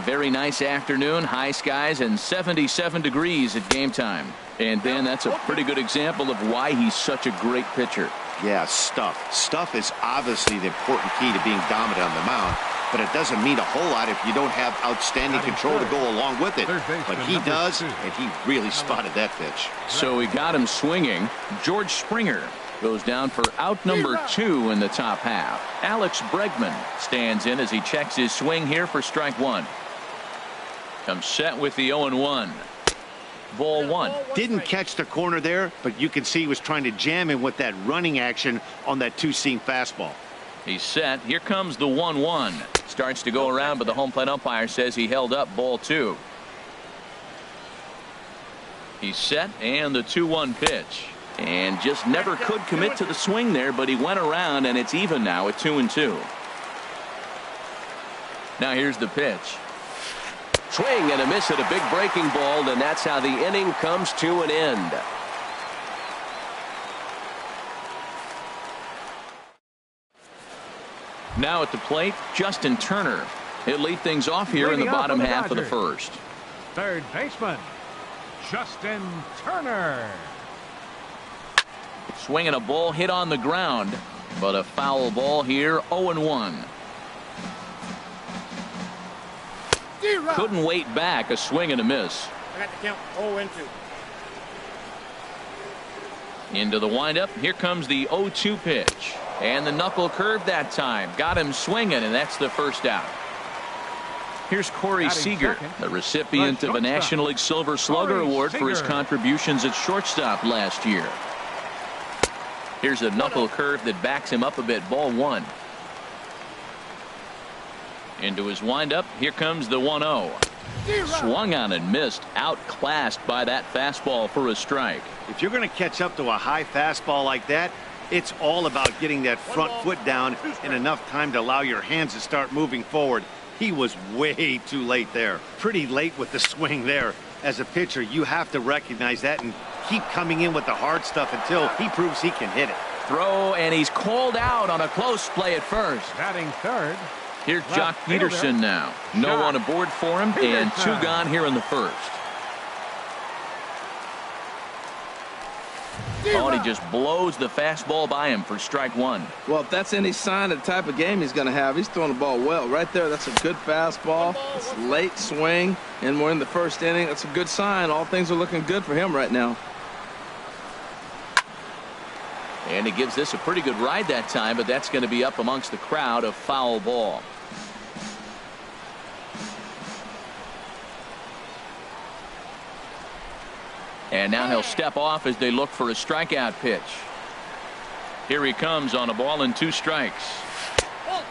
Very nice afternoon, high skies, and 77 degrees at game time. And Dan, that's a pretty good example of why he's such a great pitcher. Yeah, stuff. Stuff is obviously the important key to being dominant on the mound. But it doesn't mean a whole lot if you don't have outstanding control to go along with it. But he does, and he really spotted that pitch. So he got him swinging. George Springer goes down for out number 2 in the top half. Alex Bregman stands in as he checks his swing here for strike one. Comes set with the 0-1. Ball one. Didn't catch the corner there, but you can see he was trying to jam him with that running action on that two-seam fastball. He's set. Here comes the 1-1. Starts to go around, but the home plate umpire says he held up. Ball two. He's set, and the 2-1 pitch. And just never could commit to the swing there, but he went around, and it's even now at 2-2. Now here's the pitch. Swing and a miss at a big breaking ball, and that's how the inning comes to an end. Now at the plate, Justin Turner. He'll lead things off here in the bottom half of the first. Third baseman, Justin Turner. Swinging a ball hit on the ground, but a foul ball here, 0-1. Couldn't wait back, a swing and a miss. I got the count 0-2. Into the windup, here comes the 0-2 pitch. And the knuckle curve that time. Got him swinging, and that's the first out. Here's Corey Seager, the recipient of a National League Silver Slugger Award for his contributions at shortstop last year. Here's a knuckle curve that backs him up a bit. Ball one. Into his windup, here comes the 1-0. Swung on and missed, outclassed by that fastball for a strike. If you're going to catch up to a high fastball like that, it's all about getting that front foot down in enough time to allow your hands to start moving forward. He was way too late there. Pretty late with the swing there. As a pitcher, you have to recognize that and keep coming in with the hard stuff until he proves he can hit it. Throw, and he's called out on a close play at first. Batting third. Here's Jock Peterson now. No one aboard for him, and two gone here in the first. Oh, and he just blows the fastball by him for strike one. Well, if that's any sign of the type of game he's going to have, he's throwing the ball well. Right there, that's a good fastball. It's late swing, and we're in the first inning. That's a good sign. All things are looking good for him right now. And he gives this a pretty good ride that time, but that's going to be up amongst the crowd. A foul ball. And now he'll step off as they look for a strikeout pitch. Here he comes on a ball and 2 strikes.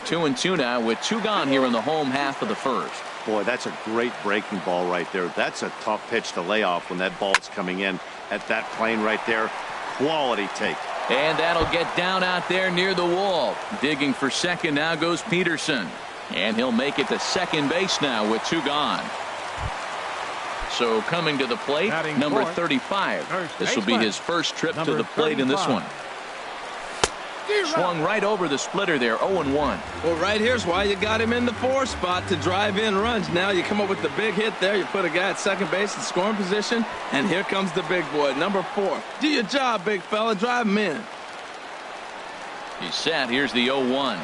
2-2 now with 2 gone here in the home half of the first. Boy, that's a great breaking ball right there. That's a tough pitch to lay off when that ball's coming in at that plane right there. Quality take. And that'll get down out there near the wall. Digging for second now goes Peterson. And he'll make it to second base now with 2 gone. So coming to the plate, number 35. This will be his first trip to the plate in this one. Swung right over the splitter there, 0-1. Well, right here's why you got him in the 4 spot to drive in runs. Now you come up with the big hit there. You put a guy at second base in scoring position, and here comes the big boy, number 4. Do your job, big fella. Drive him in. He's set. Here's the 0-1.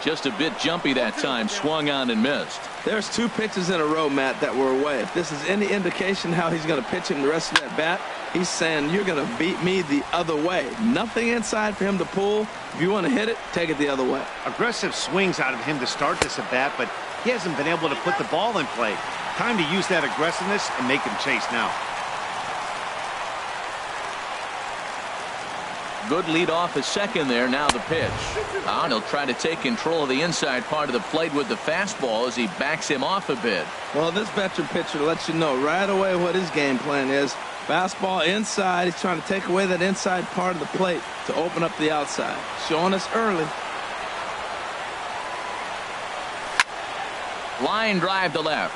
Just a bit jumpy that time. Swung on and missed. There's 2 pitches in a row, Matt, that were away. If this is any indication how he's going to pitch him the rest of that bat, he's saying you're going to beat me the other way. Nothing inside for him to pull. If you want to hit it, take it the other way. Aggressive swings out of him to start this at bat, but he hasn't been able to put the ball in play. Time to use that aggressiveness and make him chase now. Good lead off a second there. Now the pitch. He'll try to take control of the inside part of the plate with the fastball as he backs him off a bit. Well, this veteran pitcher lets you know right away what his game plan is. Fastball inside. He's trying to take away that inside part of the plate to open up the outside. Showing us early. Line drive to left.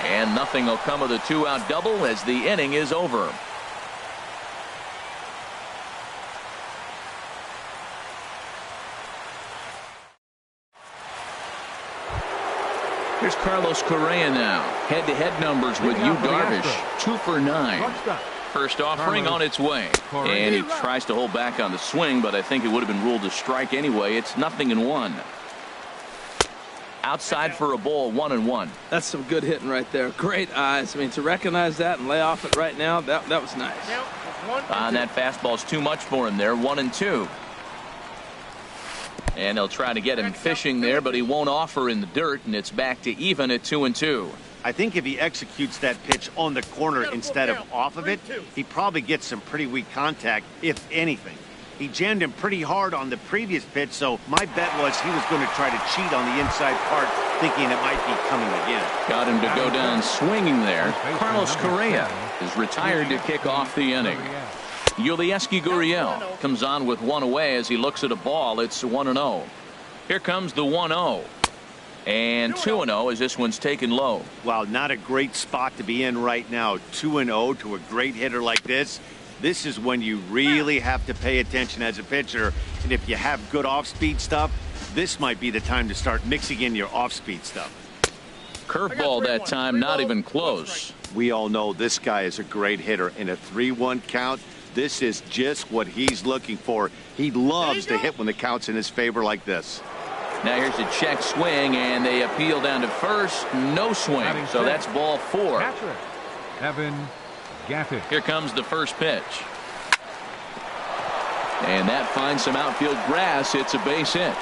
And nothing will come of the 2-out double as the inning is over. Here's Carlos Correa now. Head-to-head numbers with Yu Darvish. 2 for 9. First offering on its way. And he tries to hold back on the swing, but I think it would have been ruled a strike anyway. It's 0-1. Outside for a ball, 1-1. That's some good hitting right there. Great eyes. I mean, to recognize that and lay off it right now, that was nice. And that fastball's too much for him there. 1-2. And they'll try to get him fishing there, but he won't offer in the dirt, and it's back to even at 2-2. I think if he executes that pitch on the corner instead of off of it, he probably gets some pretty weak contact, if anything. He jammed him pretty hard on the previous pitch, so my bet was he was going to try to cheat on the inside part, thinking it might be coming again. Got him to go down swinging there. Carlos Correa is retired to kick off the inning. Yulieski Gurriel comes on with 1 away as he looks at a ball. It's 1-0. Here comes the 1-0. And 2-0 as this one's taken low. Wow, not a great spot to be in right now. 2-0 to a great hitter like this. This is when you really have to pay attention as a pitcher. And if you have good off-speed stuff, this might be the time to start mixing in your off-speed stuff. Curveball that time, not even close. We all know this guy is a great hitter. In a 3-1 count, this is just what he's looking for. He loves to hit when the count's in his favor like this. Now here's a check swing, and they appeal down to first. No swing, so that's ball 4. Evan Gaffett. Here comes the first pitch. And that finds some outfield grass. It's a base hit.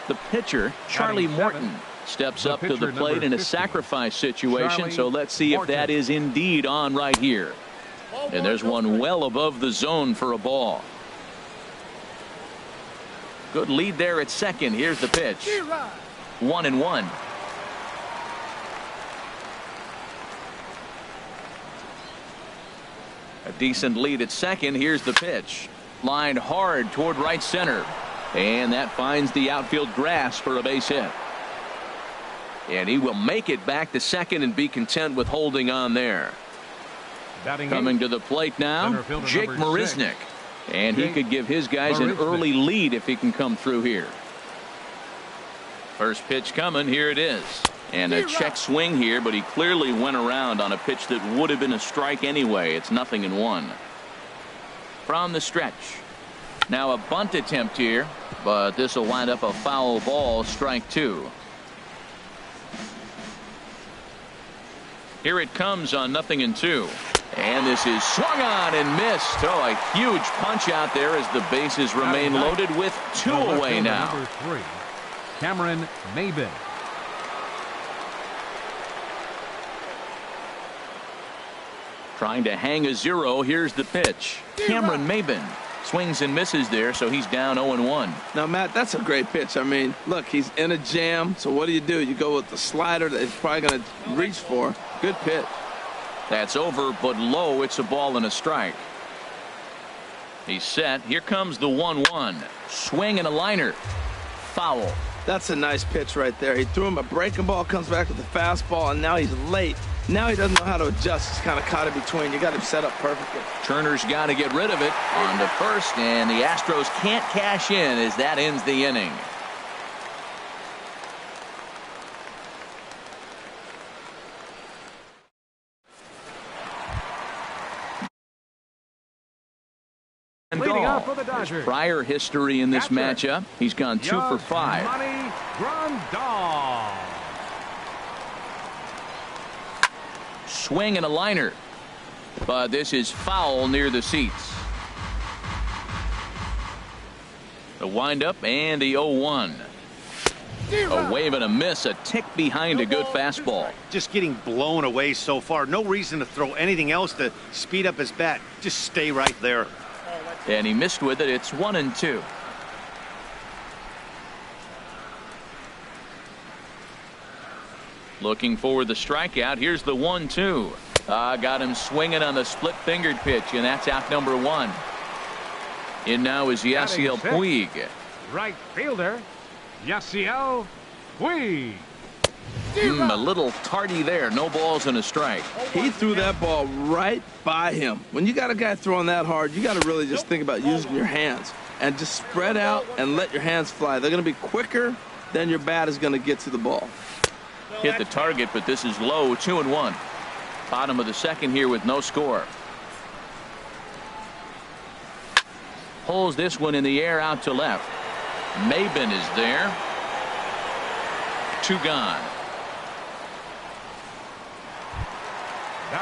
The pitcher, Charlie Morton, steps up to the plate in a sacrifice situation, so let's see if that is indeed on right here. And there's one well above the zone for a ball. Good lead there at second. Here's the pitch. 1-1. A decent lead at second. Here's the pitch. Lined hard toward right center. And that finds the outfield grass for a base hit. And he will make it back to second and be content with holding on there. Coming to the plate now, Jake Marisnick. And he could give his guys an early lead if he can come through here. First pitch coming. Here it is. And a check swing here, but he clearly went around on a pitch that would have been a strike anyway. It's 0-1. From the stretch. Now a bunt attempt here, but this will wind up a foul ball, strike 2. Here it comes on 0-2. And this is swung on and missed. Oh, a huge punch out there as the bases remain loaded with 2 away now. Number 3, Cameron Maybin. Trying to hang a 0. Here's the pitch. Cameron Maybin swings and misses there, so he's down 0-1. Now, Matt, that's a great pitch. I mean, look, he's in a jam, so what do? You go with the slider that he's probably going to reach for. Good pitch. That's over, but low. It's a ball and a strike. He's set. Here comes the 1-1. Swing and a liner. Foul. That's a nice pitch right there. He threw him a breaking ball, comes back with the fastball, and now he's late. Now he doesn't know how to adjust. He's kind of caught in between. You got him set up perfectly. Turner's got to get rid of it. On to first, and the Astros can't cash in as that ends the inning. Leading off for the There's Dodgers. prior history in this matchup. He's gone 2 for 5. Money Grandal. Swing and a liner. But this is foul near the seats. The windup and the 0-1. A wave and a miss, a tick behind a good fastball. Just getting blown away so far. No reason to throw anything else to speed up his bat. Just stay right there. And he missed with it. It's 1-2. Looking for the strikeout. Here's the 1-2. Got him swinging on the split-fingered pitch, and that's out number 1. In now is Yasiel Puig. Right fielder, Yasiel Puig. A little tardy there. No balls and a strike. He threw that ball right by him. When you got a guy throwing that hard, you got to really just think about using your hands and just spread out and let your hands fly. They're going to be quicker than your bat is going to get to the ball. Hit the target, but this is low. 2-1. Bottom of the second here with no score. Pulls this one in the air out to left. Maben is there. 2 gone.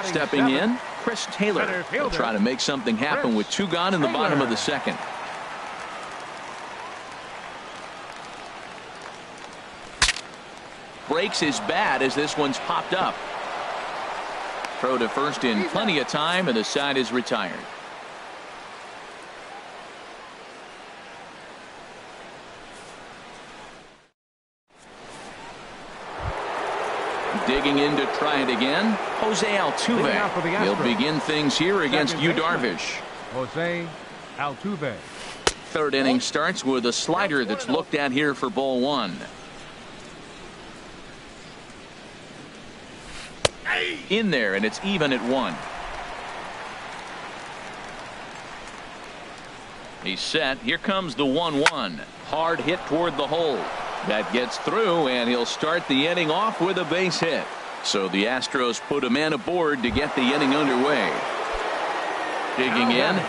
Stepping in, Chris Taylor. He'll try to make something happen with 2 gone in the bottom of the second. Breaks his bat as this one's popped up. Throw to first in plenty of time, and the side is retired. Digging in to try it again, Jose Altuve. He'll begin things here against Yu Darvish. Jose Altuve. Third inning starts with a slider that's looked at here for ball 1. In there, and it's even at 1. He's set. Here comes the 1-1. Hard hit toward the hole. That gets through, and he'll start the inning off with a base hit. So the Astros put a man aboard to get the inning underway. Digging in,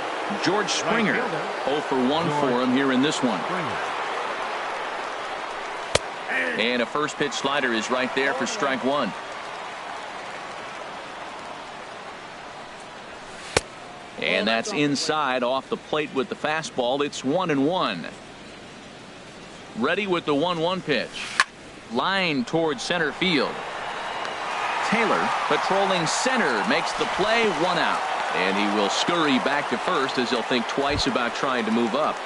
George Springer. 0 for 1 for him here in this one. And a first pitch slider is right there for strike 1. And that's inside off the plate with the fastball. It's 1-1. Ready with the 1-1 pitch. Line towards center field. Taylor patrolling center makes the play. 1 out. And he will scurry back to first as he'll think twice about trying to move up.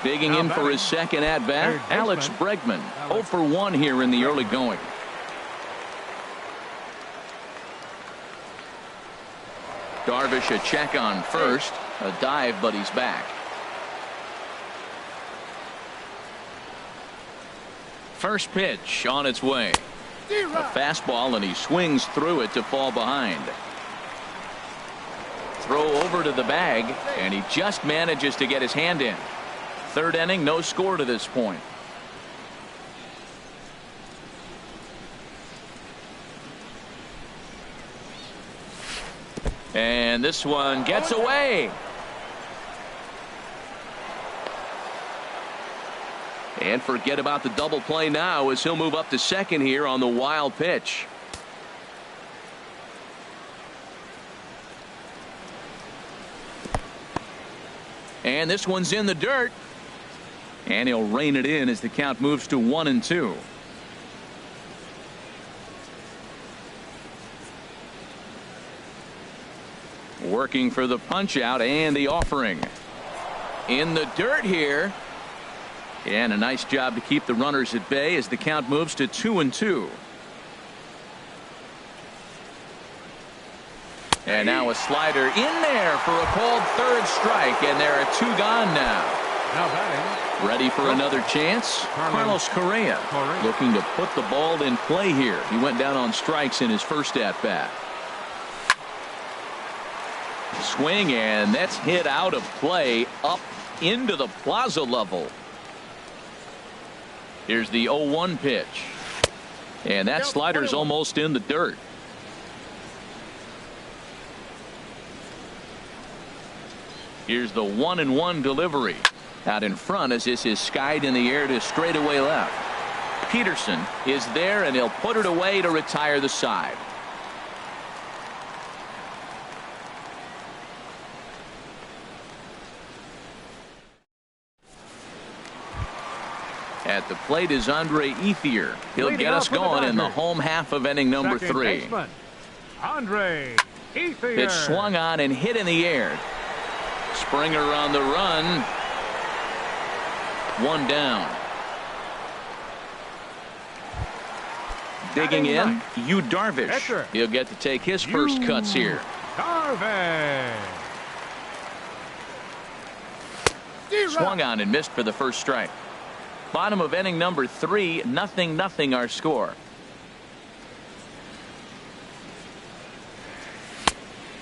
Digging in for his second at bat, Alex Bregman. 0 for 1 here in the early going. Darvish a check on first. A dive, but he's back. First pitch on its way. A fastball, and he swings through it to fall behind. Throw over to the bag, and he just manages to get his hand in. Third inning, no score to this point. And this one gets away. And forget about the double play now as he'll move up to second here on the wild pitch. And this one's in the dirt. And he'll rein it in as the count moves to 1-2. Working for the punch out and the offering. In the dirt here. And a nice job to keep the runners at bay as the count moves to 2-2. And now a slider in there for a called third strike, and there are 2 gone now. Now batting. Ready for another chance? Carlos Correa looking to put the ball in play here. He went down on strikes in his first at bat. Swing, and that's hit out of play up into the plaza level. Here's the 0-1 pitch. And that slider's almost in the dirt. Here's the 1-1 delivery. Out in front as this is skied in the air to straightaway left. Peterson is there, and he'll put it away to retire the side. At the plate is Andre Ethier. He'll get us going in the home half of inning number 3. Baseman, Andre Ethier. Pitch swung on and hit in the air. Springer on the run. 1 down. Digging in, Yu Darvish. He'll get to take his first cuts here. Darvish. Swung on and missed for the first strike. Bottom of inning number 3, 0-0 our score.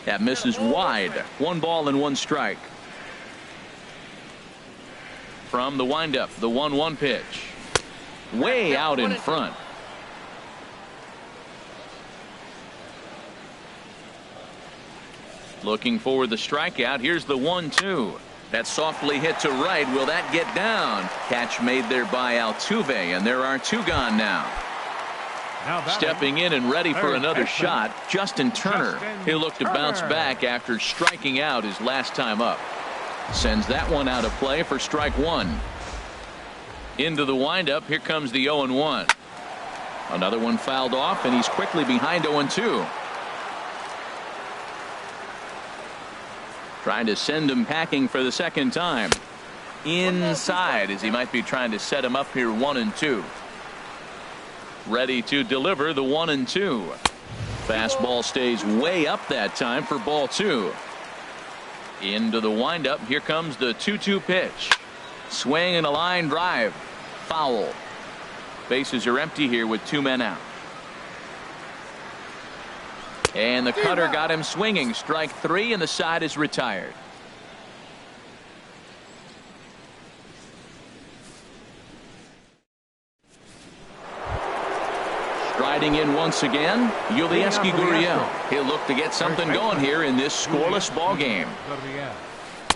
That misses wide. 1 ball and 1 strike. From the windup, the 1-1 pitch. Way out in front. Looking for the strikeout. Here's the 1-2. That softly hit to right. Will that get down? Catch made there by Altuve, and there are 2 gone now. Stepping in and ready for another shot, Justin Turner. He'll look to bounce back after striking out his last time up. Sends that one out of play for strike 1. Into the windup. Here comes the 0-1. Another one fouled off, and he's quickly behind 0-2. Trying to send him packing for the second time. Inside, as he might be trying to set him up here. 1-2. Ready to deliver the 1-2. Fastball stays way up that time for ball 2. Into the windup. Here comes the 2-2 pitch. Swing and a line drive. Foul. Bases are empty here with 2 men out. And the cutter got him swinging. Strike 3, and the side is retired. Striding in once again, Yulieski Gurriel. He'll look to get something going here in this scoreless ball game.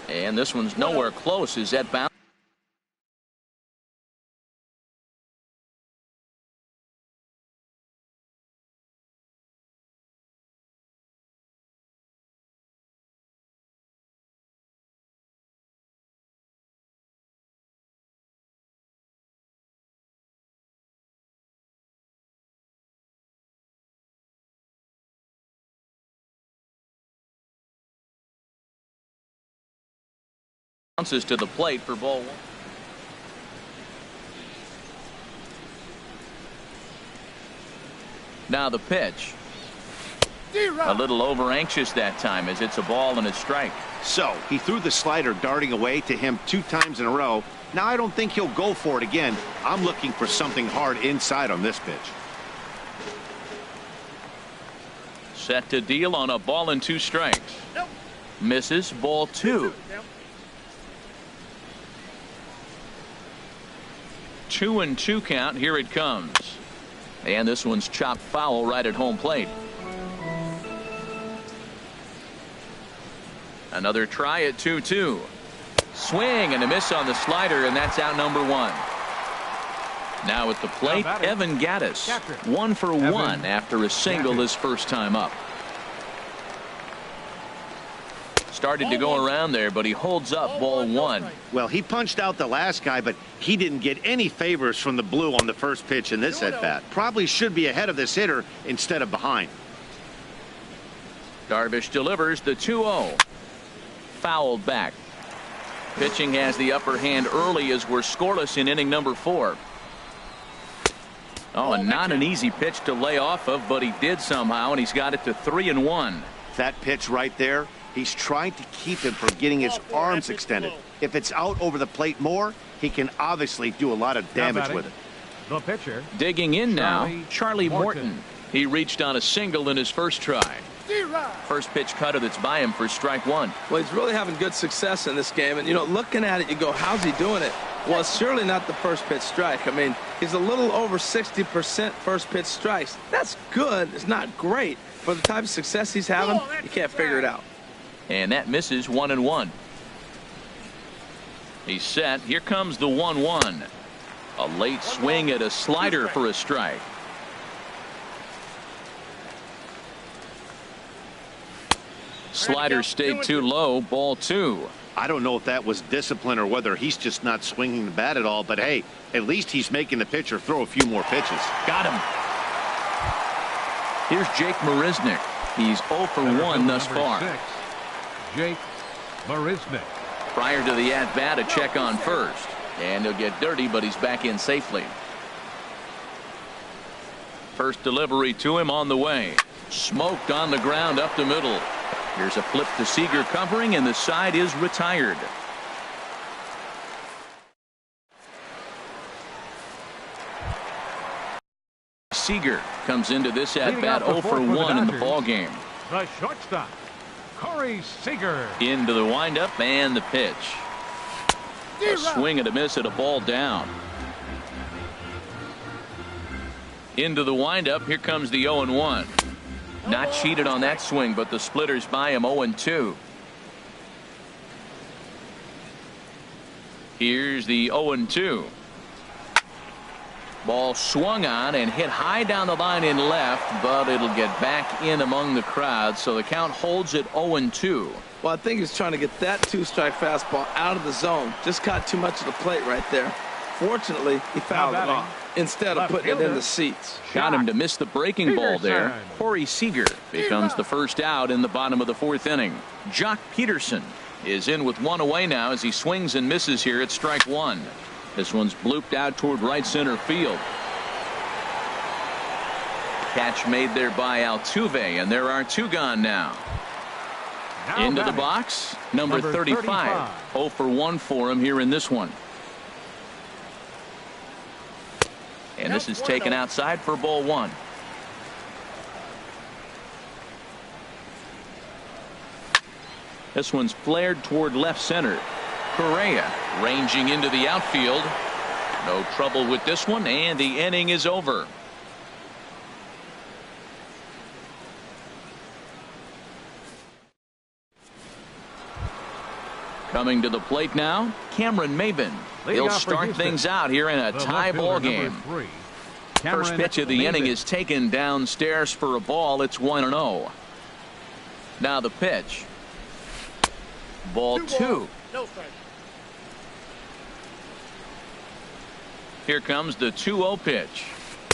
And this one's nowhere close. Is that bound? Bounces to the plate for ball 1. Now the pitch. A little over anxious that time, as it's a ball and a strike. So he threw the slider darting away to him 2 times in a row. Now I don't think he'll go for it again. I'm looking for something hard inside on this pitch. Set to deal on a ball and 2 strikes. Misses. Ball 2. 2-2 count. Here it comes. And this one's chopped foul right at home plate. Another try at 2-2. Swing and a miss on the slider, and that's out number 1. Now at the plate, Evan Gattis. 1 for 1 after a single his first time up. Started to go around there, but he holds up ball 1. Well, he punched out the last guy, but he didn't get any favors from the blue on the first pitch in this at bat. Probably should be ahead of this hitter instead of behind. Darvish delivers the 2-0. Fouled back. Pitching has the upper hand early as we're scoreless in inning number 4. Oh, and not an easy pitch to lay off of, but he did somehow, and he's got it to 3-1. That pitch right there, he's trying to keep him from getting his arms extended. If it's out over the plate more, he can obviously do a lot of damage with it. The pitcher. Digging in now, Charlie Morton. He reached on a single in his first try. First pitch cutter that's by him for strike 1. Well, he's really having good success in this game. And, you know, looking at it, you go, how's he doing it? Well, it's surely not the first pitch strike. I mean, he's a little over 60% first pitch strikes. That's good. It's not great. For the type of success he's having, you can't figure it out. And that misses. 1-1. He's set. Here comes the 1-1. A late swing at a slider for a strike. Slider stayed too low. Ball 2. I don't know if that was discipline or whether he's just not swinging the bat at all, but hey, at least he's making the pitcher throw a few more pitches. Got him. Here's Jake Marisnick. He's 0 for 1 thus far. 6, Jake Marisnick. Prior to the at-bat, a check on first. And he'll get dirty, but he's back in safely. First delivery to him on the way. Smoked on the ground up the middle. Here's a flip to Seager covering, and the side is retired. Seager comes into this at-bat 0 for 1 in the ball game. The shortstop, Corey Seager. Into the windup and the pitch. A swing and a miss at a ball down. Into the windup. Here comes the 0-1. Not cheated on that swing, but the splitters by him 0-2. Here's the 0-2. Ball swung on and hit high down the line in left, but it'll get back in among the crowd, so the count holds at 0-2. Well, I think he's trying to get that 2-strike fastball out of the zone. Just caught too much of the plate right there. Fortunately, he fouled it off instead of putting it in the seats. Got him to miss the breaking ball there. Corey Seager becomes the first out in the bottom of the 4th inning. Jock Peterson is in with 1 away now as he swings and misses here at strike 1. This one's blooped out toward right center field. Catch made there by Altuve, and there are 2 gone now. Into the box, number 35. 0 for 1 for him here in this one. And this is taken outside for ball 1. This one's flared toward left center. Correa ranging into the outfield. No trouble with this one, and the inning is over. Coming to the plate now, Cameron Maybin. He'll start things out here in a tie ball game. First pitch of the inning is taken downstairs for a ball. It's 1-0. Now the pitch. Ball 2. Here comes the 2-0 pitch.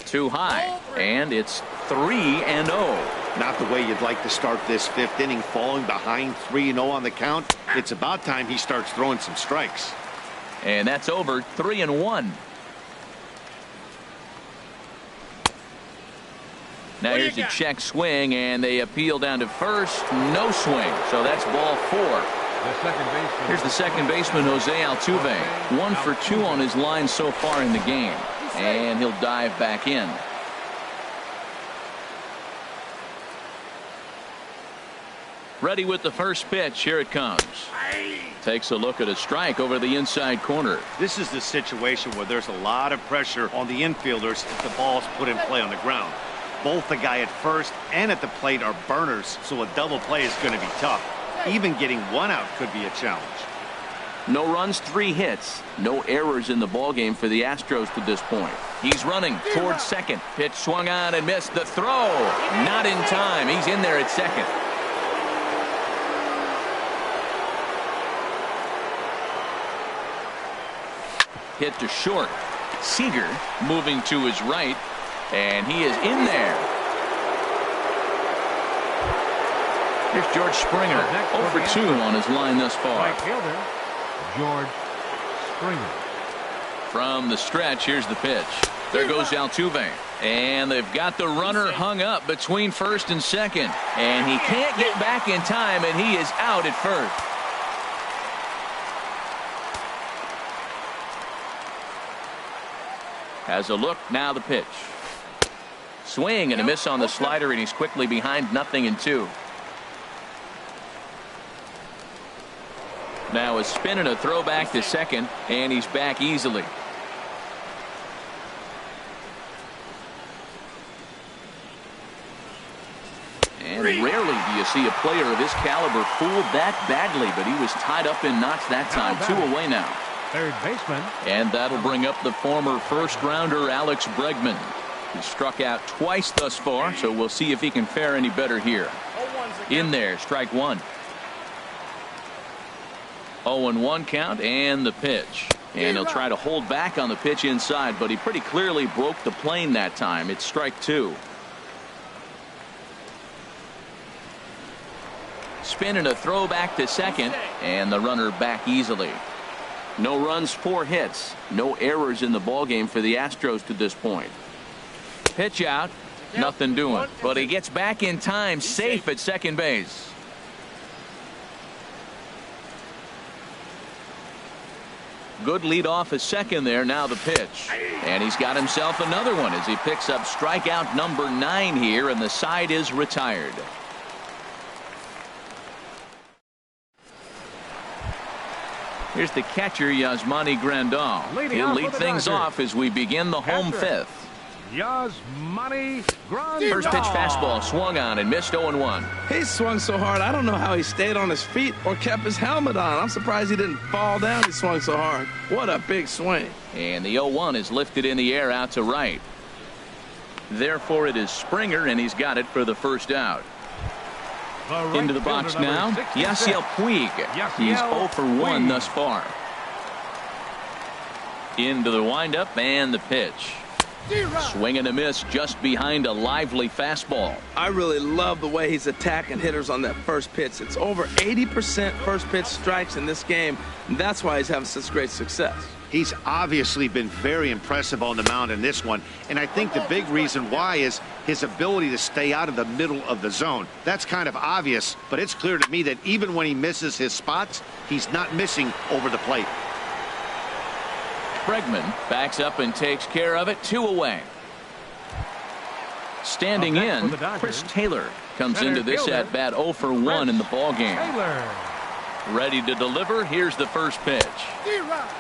Too high, and it's 3-0. Not the way you'd like to start this 5th inning, falling behind 3-0 on the count. It's about time he starts throwing some strikes. And that's over. 3-1. Now here's a check swing, and they appeal down to first. No swing, so that's ball 4. Here's the second baseman, Jose Altuve. 1 for 2 on his line so far in the game, and he'll dive back in. Ready with the first pitch. Here it comes. Takes a look at a strike over the inside corner. This is the situation where there's a lot of pressure on the infielders if the ball's put in play on the ground. Both the guy at first and at the plate are burners, so a double play is going to be tough. Even getting 1 out could be a challenge. No runs, 3 hits. No errors in the ballgame for the Astros to this point. He's running towards second. Pitch swung on and missed. The throw. Not in time. He's in there at second. Hit to short. Seager moving to his right, and he is in there. Here's George Springer. 0 for 2 on his line thus far. Right fielder, George Springer. From the stretch, here's the pitch. There goes Altuve. And they've got the runner hung up between first and second. And he can't get back in time, and he is out at first. Has a look, now the pitch. Swing and a miss on the slider, and he's quickly behind 0-2. Now a spin and a throw back to second, and he's back easily. And rarely do you see a player of his caliber fooled that badly, but he was tied up in knots that time. 2 away now. third baseman. And that'll bring up the former first-rounder Alex Bregman. He struck out twice thus far, so we'll see if he can fare any better here. In there, strike one. 0-1 count and the pitch. And he'll try to hold back on the pitch inside, but he pretty clearly broke the plane that time. It's strike two. Spinning a throw back to second, and the runner back easily. No runs, 4 hits. No errors in the ballgame for the Astros to this point. Pitch out, nothing doing. But he gets back in time, safe at second base. Good lead off a second there. Now the pitch. And he's got himself another one as he picks up strikeout number 9 here, and the side is retired. Here's the catcher, Yasmani Grandal. He'll lead things off as we begin the home fifth. Yasmani Grandal. First pitch fastball swung on and missed. 0-1. He swung so hard, I don't know how he stayed on his feet or kept his helmet on. I'm surprised he didn't fall down. He swung so hard. What a big swing. And the 0-1 is lifted in the air out to right. Therefore, it is Springer, and he's got it for the first out. Right into the box now, Yasiel Puig. He's 0 for 1 thus far. Into the windup and the pitch. Swing and a miss just behind a lively fastball. I really love the way he's attacking hitters on that first pitch. It's over 80% first pitch strikes in this game, and that's why he's having such great success. He's obviously been very impressive on the mound in this one, and I think the big reason why is his ability to stay out of the middle of the zone. That's kind of obvious, but it's clear to me that even when he misses his spots, he's not missing over the plate. Bregman backs up and takes care of it. 2 away. Standing in, Chris Taylor comes into this at bat 0 for 1 in the ballgame. Ready to deliver. Here's the first pitch.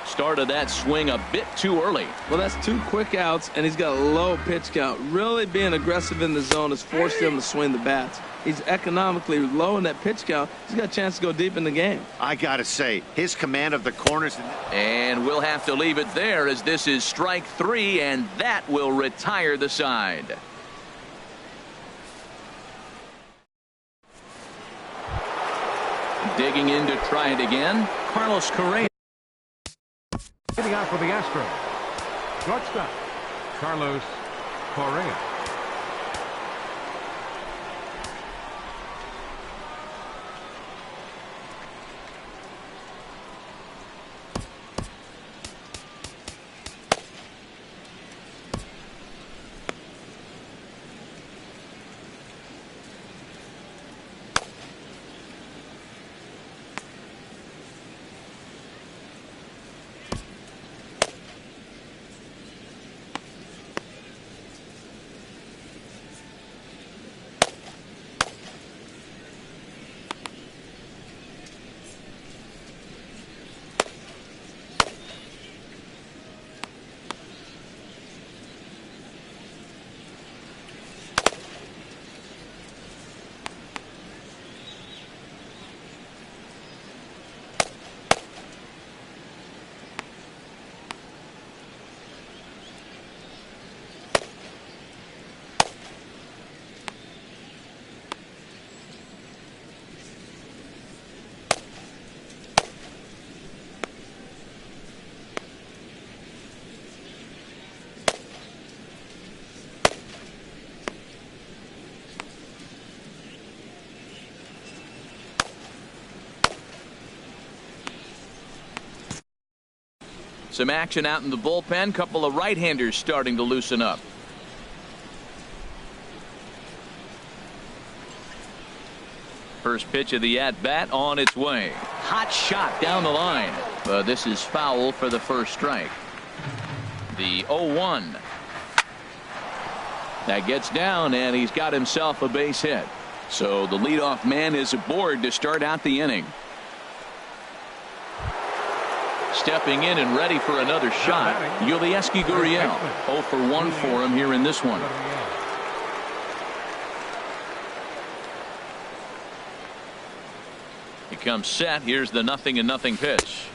Started that swing a bit too early. Well, that's 2 quick outs, and he's got a low pitch count. Really being aggressive in the zone has forced him to swing the bats. He's economically low in that pitch count. He's got a chance to go deep in the game. I got to say, his command of the corners. And we'll have to leave it there as this is strike 3, and that will retire the side. Digging in to try it again, Carlos Correa. Hitting out for the Astros. Shortstop, Carlos Correa. Some action out in the bullpen. Couple of right-handers starting to loosen up. First pitch of the at-bat on its way. Hot shot down the line. But this is foul for the first strike. The 0-1. That gets down, and he's got himself a base hit. So the leadoff man is aboard to start out the inning. Stepping in and ready for another shot, Yulieski Gurriel. 0 for 1 for him here in this one. He comes set. Here's the 0-0 pitch.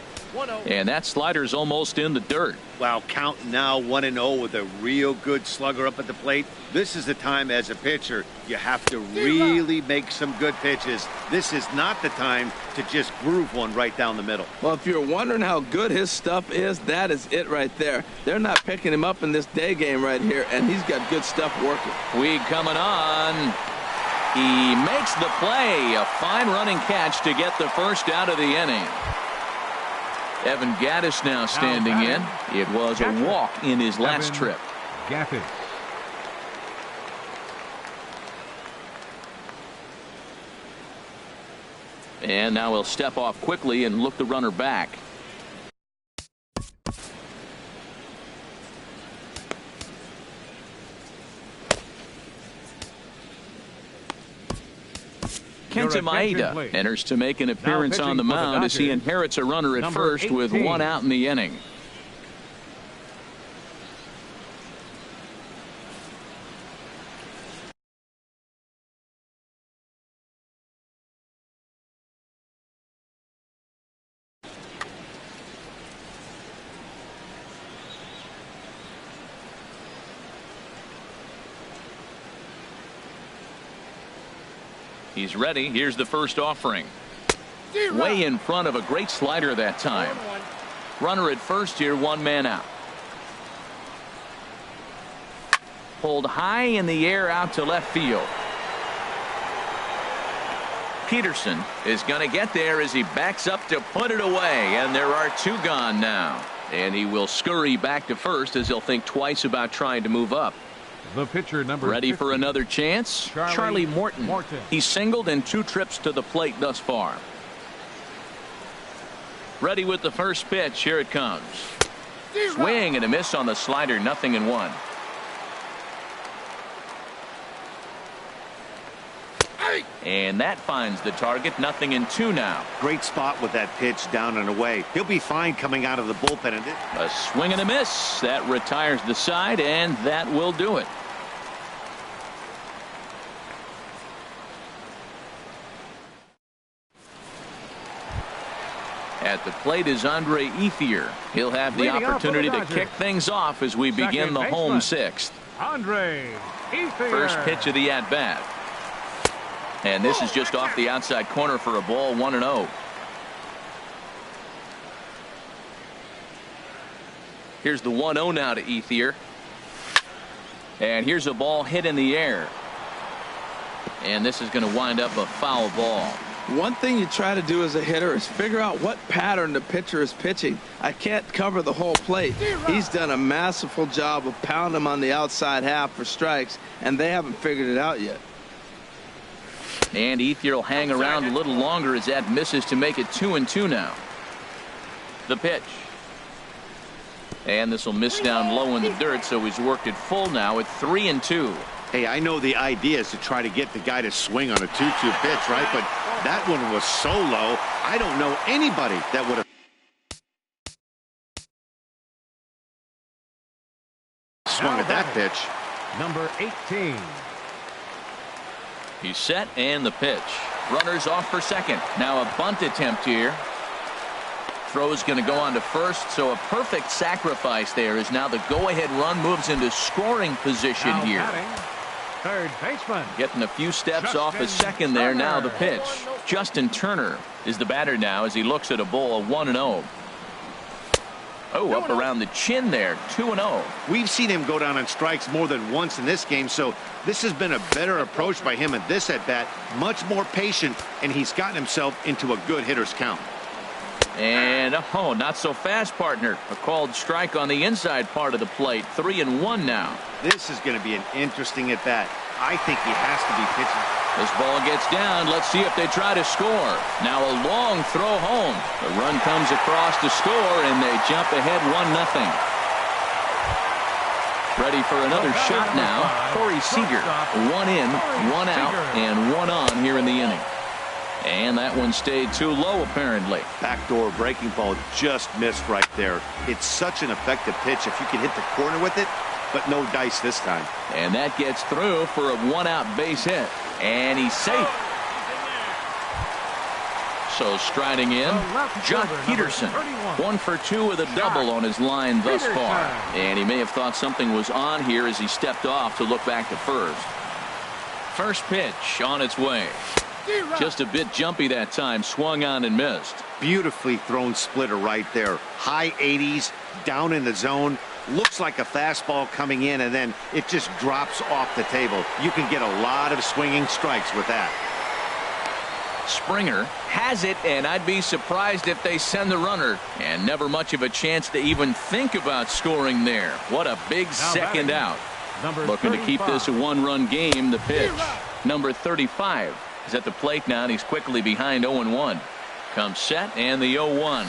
And that slider's almost in the dirt. Wow, count now 1-0 with a real good slugger up at the plate. This is the time as a pitcher you have to really make some good pitches. This is not the time to just groove one right down the middle. Well, if you're wondering how good his stuff is, that is it right there. They're not picking him up in this day game right here, and he's got good stuff working. Puig coming on. He makes the play. A fine running catch to get the first out of the inning. Evan Gattis now standing in. It was a walk in his last trip. Gattis. And now he'll step off quickly and look the runner back. Kenta Maeda enters to make an appearance on the mound as he inherits a runner at first with 1 out in the inning. He's ready. Here's the first offering. Way in front of a great slider that time. Runner at first here, 1 man out. Pulled high in the air out to left field. Peterson is going to get there as he backs up to put it away, and there are 2 gone now. And he will scurry back to first as he'll think twice about trying to move up. The pitcher number ready 50. for another chance. Charlie Morton. He's singled in 2 trips to the plate thus far. Ready with the first pitch. Here it comes. Swing and a miss on the slider. 0-1. And that finds the target. 0-2 now. Great spot with that pitch down and away. He'll be fine coming out of the bullpen. A swing and a miss. That retires the side, and that will do it. At the plate is Andre Ethier. He'll have the opportunity to kick things off as we begin the home 6th. Andre Ethier. First pitch of the at-bat. And this is just off the outside corner for a ball. 1-0. Here's the 1-0 now to Ethier. And here's a ball hit in the air. And this is going to wind up a foul ball. One thing you try to do as a hitter is figure out what pattern the pitcher is pitching. I can't cover the whole plate. He's done a masterful job of pounding him on the outside half for strikes, and they haven't figured it out yet. And Ethier will hang around a little longer as that misses to make it 2-2 now. The pitch. And this will miss down low in the dirt, so he's worked it full now at 3-2. Hey, I know the idea is to try to get the guy to swing on a 2-2 pitch, right? But that one was so low, I don't know anybody that would have swung at that pitch. Number 18. He's set, and the pitch. Runners off for second. Now a bunt attempt here. Throw's going to go on to first, so a perfect sacrifice there as now the go-ahead run moves into scoring position now here. Batting, third baseman. Getting a few steps off his second there. Now the pitch. Justin Turner is the batter now as he looks at a ball. 1-0. Oh, up around the chin there. 2-0. We've seen him go down on strikes more than once in this game, so this has been a better approach by him at this at-bat. Much more patient, and he's gotten himself into a good hitter's count. And, oh, not so fast, partner. A called strike on the inside part of the plate. 3-1 now. This is going to be an interesting at-bat. I think he has to be pitching. This ball gets down. Let's see if they try to score. Now a long throw home. The run comes across to score, and they jump ahead 1-0. Ready for another shot now. Corey Seager. 1 in, 1 out, and 1 on here in the inning. And that one stayed too low, apparently. Backdoor breaking ball just missed right there. It's such an effective pitch if you can hit the corner with it, but no dice this time. And that gets through for a 1-out base hit. And he's safe. So striding in, Jock Peterson. 1 for 2 with a double on his line thus far. And he may have thought something was on here as he stepped off to look back to first. First pitch on its way. Just a bit jumpy that time. Swung on and missed. Beautifully thrown splitter right there. High 80s, down in the zone. Looks like a fastball coming in, and then it just drops off the table. You can get a lot of swinging strikes with that. Springer has it, and I'd be surprised if they send the runner. And never much of a chance to even think about scoring there. What a big second out. Looking to keep this a one-run game. The pitch. Number 35 is at the plate now, and he's quickly behind 0-1. Comes set, and the 0-1.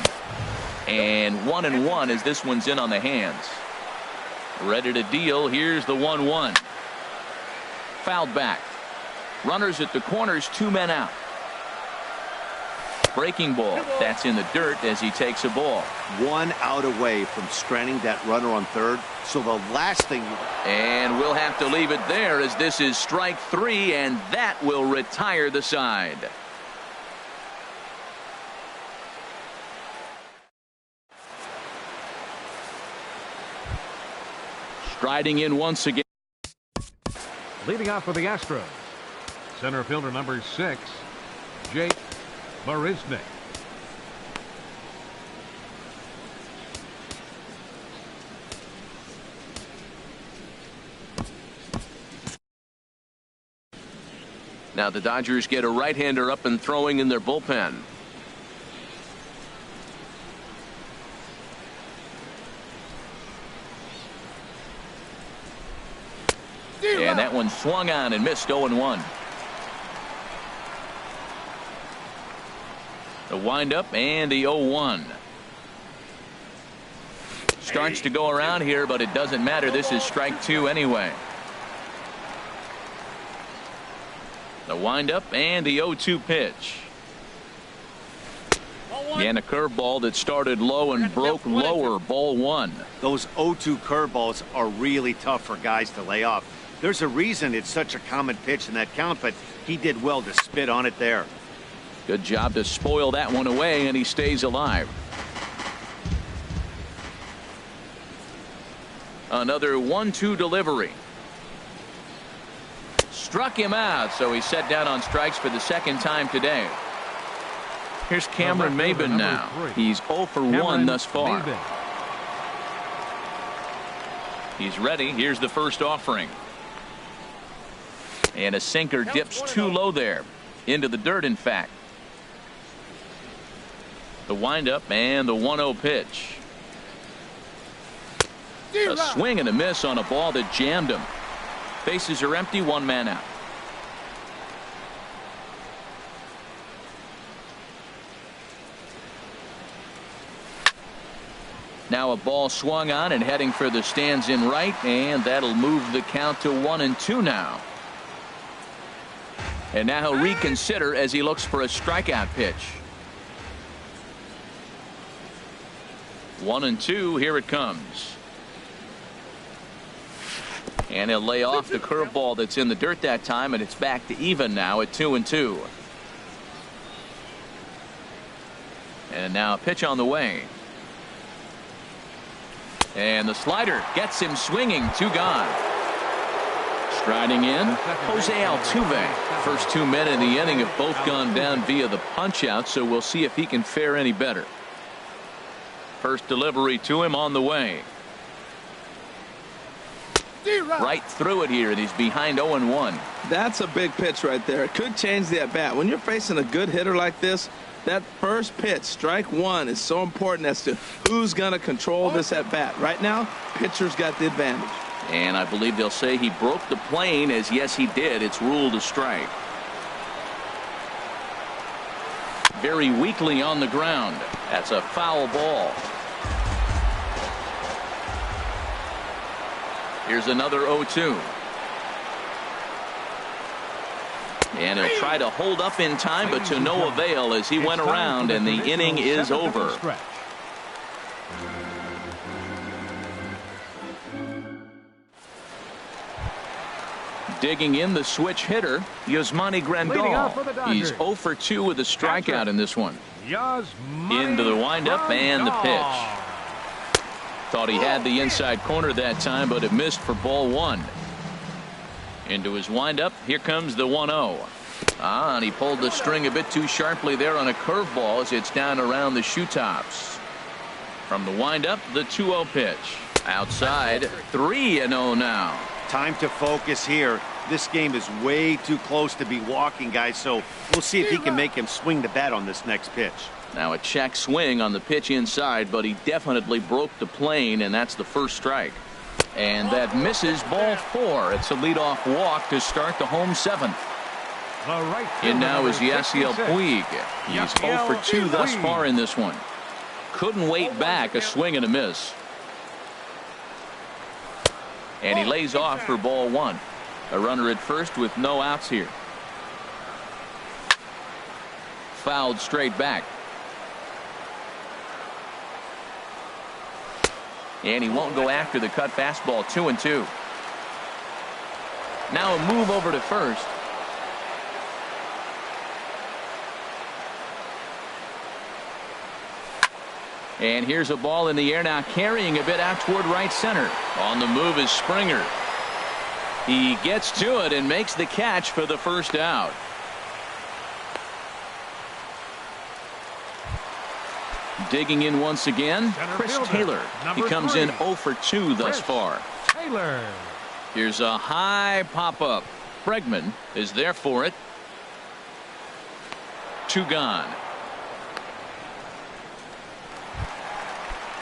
And 1-1 as this one's in on the hands. Ready to deal. Here's the 1-1. Fouled back. Runners at the corners, 2 men out. Breaking ball. That's in the dirt as he takes a ball. 1 out away from stranding that runner on third. So the last thing. And we'll have to leave it there as this is strike 3, and that will retire the side. Striding in once again. Leading off for the Astros, center fielder number 6, Jake Marisnick. Now the Dodgers get a right-hander up and throwing in their bullpen. And that one swung on and missed. 0-1. The windup and the 0-1. Starts to go around here, but it doesn't matter. This is strike 2 anyway. The windup and the 0-2 pitch. And a curveball that started low and broke lower. Ball 1. Those 0-2 curveballs are really tough for guys to lay off. There's a reason it's such a common pitch in that count, but he did well to spit on it there. Good job to spoil that one away, and he stays alive. Another 1-2 delivery. Struck him out, so he's set down on strikes for the second time today. Here's Cameron Maben now. He's 0 for 1 thus far. He's ready. Here's the first offering. And a sinker dips too low there. Into the dirt, in fact. The windup and the 1-0 pitch. A swing and a miss on a ball that jammed him. Bases are empty, 1 man out. Now a ball swung on and heading for the stands in right, and that'll move the count to 1-2 now. And now he'll reconsider as he looks for a strikeout pitch. 1-2, here it comes. And he'll lay off the curveball that's in the dirt that time, and it's back to even now at 2-2. And now a pitch on the way. And the slider gets him swinging. 2 gone. Striding in, Jose Altuve. First 2 men in the inning have both gone down via the punch out, so we'll see if he can fare any better. First delivery to him on the way. Right through it here, and he's behind 0-1. That's a big pitch right there. It could change the at-bat. When you're facing a good hitter like this, that first pitch, strike 1, is so important as to who's going to control this at-bat. Right now, pitcher's got the advantage. And I believe they'll say he broke the plane, as yes, he did. It's ruled a strike. Very weakly on the ground. That's a foul ball. Here's another 0-2. And he'll try to hold up in time, but to no avail as he went around, and the inning is over. Digging in the switch hitter, Yasmani Grandal. He's 0 for 2 with a strikeout in this one. Into the windup and the pitch. Thought he had the inside corner that time, but it missed for ball 1. Into his windup. Here comes the 1-0. And he pulled the string a bit too sharply there on a curveball as it's down around the shoe tops. From the windup, the 2-0 pitch. Outside, 3-0 now. Time to focus here. This game is way too close to be walking, guys, so we'll see if he can make him swing the bat on this next pitch. Now a check swing on the pitch inside, but he definitely broke the plane, and that's the first strike. And that misses ball 4. It's a leadoff walk to start the home 7th. And now is Yasiel Puig. He's 0 for 2 thus far in this one. Couldn't wait back, a swing and a miss. And he lays off for ball 1. A runner at first with no outs here. Fouled straight back. And he won't go after the cut fastball. 2-2. Now a move over to first. And here's a ball in the air now, carrying a bit out toward right center. On the move is Springer. He gets to it and makes the catch for the first out. Digging in once again, Chris Taylor. He comes in 0 for 2 thus far. Here's a high pop-up. Bregman is there for it. 2 gone.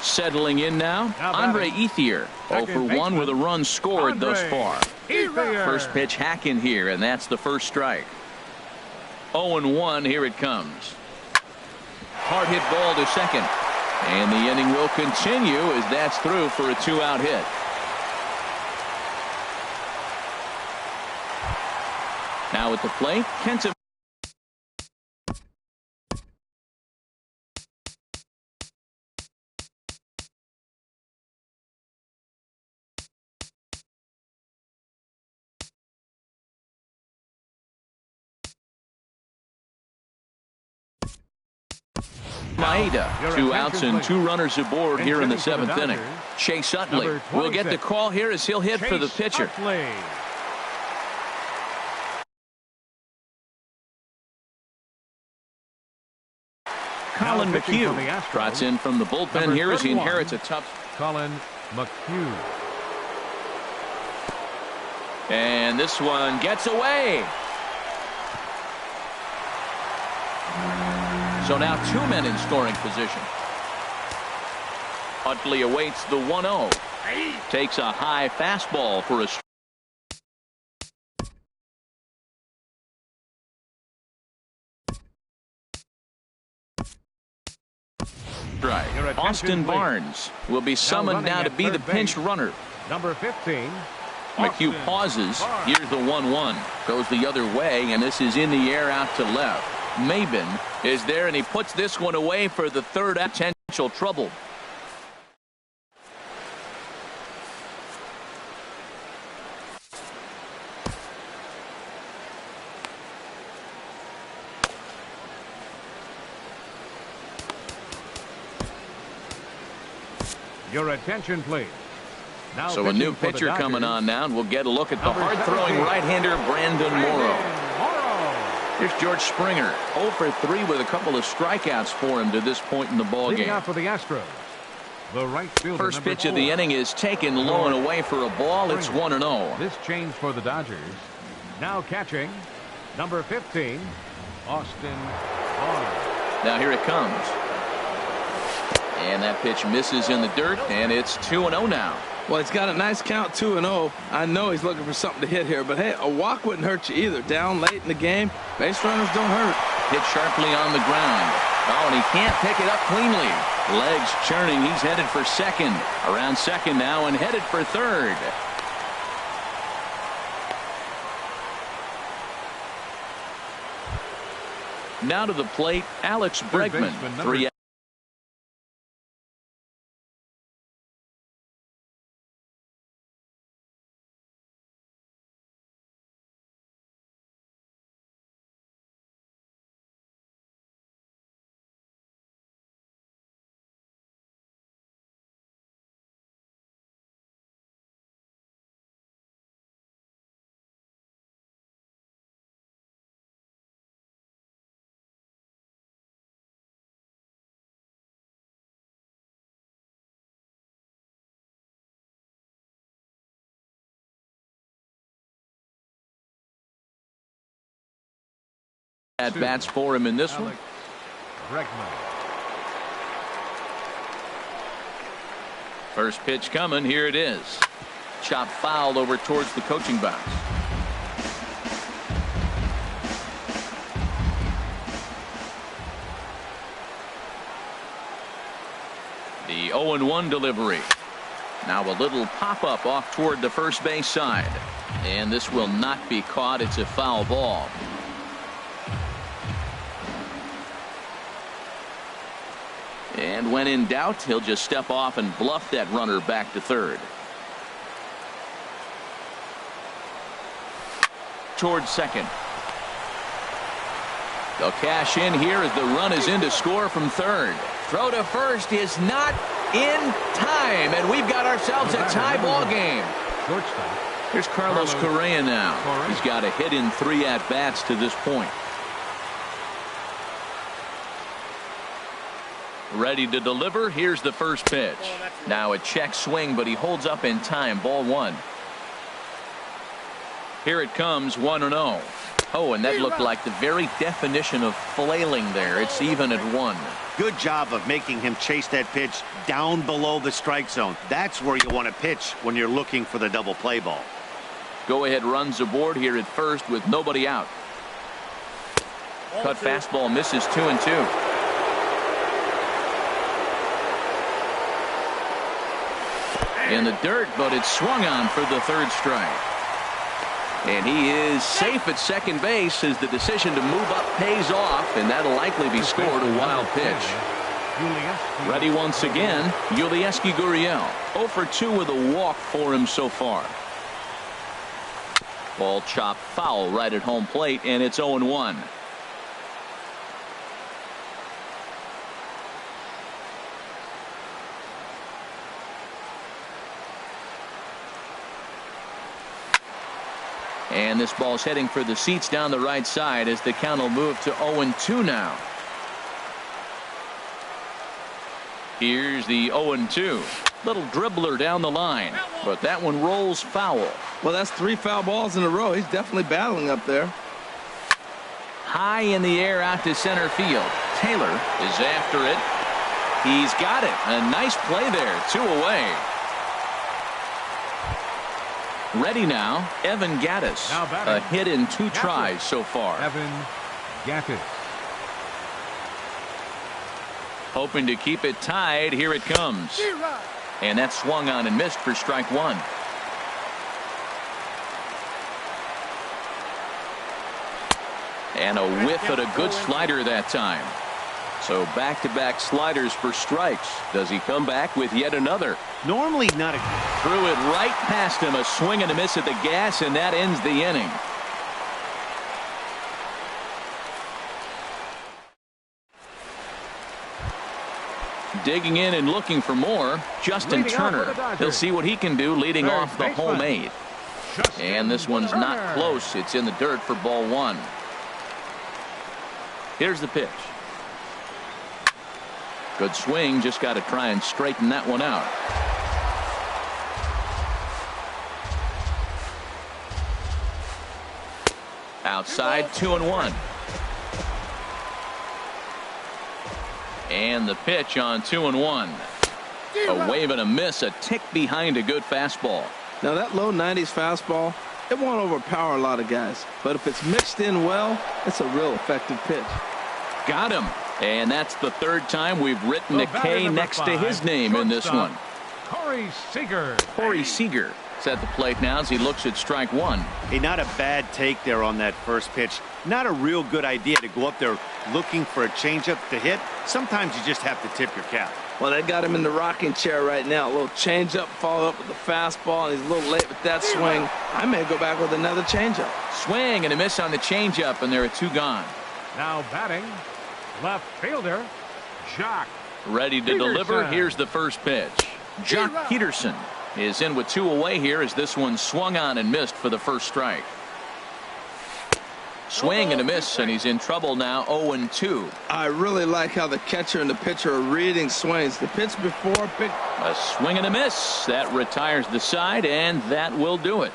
Settling in now, Andre Ethier. 0 for 1 with a run scored thus far. First pitch hack in here, and that's the first strike. 0-1, here it comes. Hard hit ball to second. And the inning will continue as that's through for a 2-out hit. Now at the plate, Kenta. Maeda, 2 outs and 2 runners aboard here in the 7th inning. Chase Utley will get the call here as he'll hit for the pitcher. Colin McHugh trots in from the bullpen here as he inherits a tough. Colin McHugh. And this one gets away. So now 2 men in scoring position. Utley awaits the 1-0. Takes a high fastball for a strike. Austin Barnes will be summoned now to be the pinch runner. Number 15. McHugh pauses. Here's the 1-1. Goes the other way, and this is in the air out to left. Maben is there, and he puts this one away for the third potential trouble. Your attention, please. Now so a new pitcher coming on now, and we'll get a look at the hard-throwing right-hander Brandon Morrow. Here's George Springer, 0 for 3 with a couple of strikeouts for him to this point in the ballgame. For the Astros, the right fielder, first pitch of the inning is taken low and away for a ball. It's 1-0. This change for the Dodgers. Now catching, number 15, Austin Barnes. Now here it comes. And that pitch misses in the dirt, and it's 2-0 now. Well, he's got a nice count, 2-0. I know he's looking for something to hit here, but hey, a walk wouldn't hurt you either. Down late in the game, base runners don't hurt. Hit sharply on the ground. Oh, and he can't pick it up cleanly. Legs churning. He's headed for second. Around second now and headed for third. Now to the plate, Alex Bregman. 3 At bats for him in this one. First pitch coming. Here it is. Chop fouled over towards the coaching box. The 0-1 delivery. Now a little pop-up off toward the first base side. And this will not be caught. It's a foul ball. And when in doubt, he'll just step off and bluff that runner back to third. Towards second. They'll cash in here as the run is in to score from third. Throw to first is not in time, and we've got ourselves a tie ball game. Here's Carlos Correa now. He's got a hit in 3 at-bats to this point. Ready to deliver. Here's the first pitch. Now a check swing, but he holds up in time. Ball 1. Here it comes, 1-0. Oh, and that looked like the very definition of flailing there. It's even at 1. Good job of making him chase that pitch down below the strike zone. That's where you want to pitch when you're looking for the double play ball. Go ahead runs aboard here at first with nobody out. Cut fastball misses 2-2. In the dirt, but it's swung on for the third strike. And he is safe at second base as the decision to move up pays off, and that'll likely be scored a wild pitch. Ready once again, Yulieski Gurriel. 0 for 2 with a walk for him so far. Ball chopped foul right at home plate, and it's 0-1. And this ball's heading for the seats down the right side as the count will move to 0-2 now. Here's the 0-2. Little dribbler down the line, but that one rolls foul. Well, that's 3 foul balls in a row. He's definitely battling up there. High in the air out to center field. Taylor is after it. He's got it. A nice play there. 2 away. Ready now, Evan Gattis. A hit in 2 tries so far. Evan Gattis. Hoping to keep it tied. Here it comes. And that swung on and missed for strike 1. And a whiff at a good slider that time. So back-to-back sliders for strikes. Does he come back with yet another? Normally not a... Threw it right past him. A swing and a miss at the gas, and that ends the inning. Digging in and looking for more, Justin Turner. He'll see what he can do leading off the home 8. And this one's not close. It's in the dirt for ball 1. Here's the pitch. Good swing. Just got to try and straighten that one out. Outside, 2-1. And the pitch on 2-1. A wave and a miss, a tick behind a good fastball. Now that low 90s fastball, it won't overpower a lot of guys. But if it's mixed in well, it's a real effective pitch. Got him. And that's the 3rd time we've written a K next to his name in this one. Corey Seager. Corey Seager is at the plate now as he looks at strike 1. Hey, not a bad take there on that first pitch. Not a real good idea to go up there looking for a changeup to hit. Sometimes you just have to tip your cap. Well, they got him in the rocking chair right now. A little changeup, followed up with the fastball, and he's a little late with that swing. I may go back with another changeup. Swing and a miss on the changeup, and there are 2 gone. Now batting, left fielder, Jock. Ready to deliver. Here's the first pitch. Jock Peterson is in with 2 away here as this one swung on and missed for the first strike. Swing and a miss, and he's in trouble now. 0-2. I really like how the catcher and the pitcher are reading swings. The pitch before, a swing and a miss. That retires the side, and that will do it.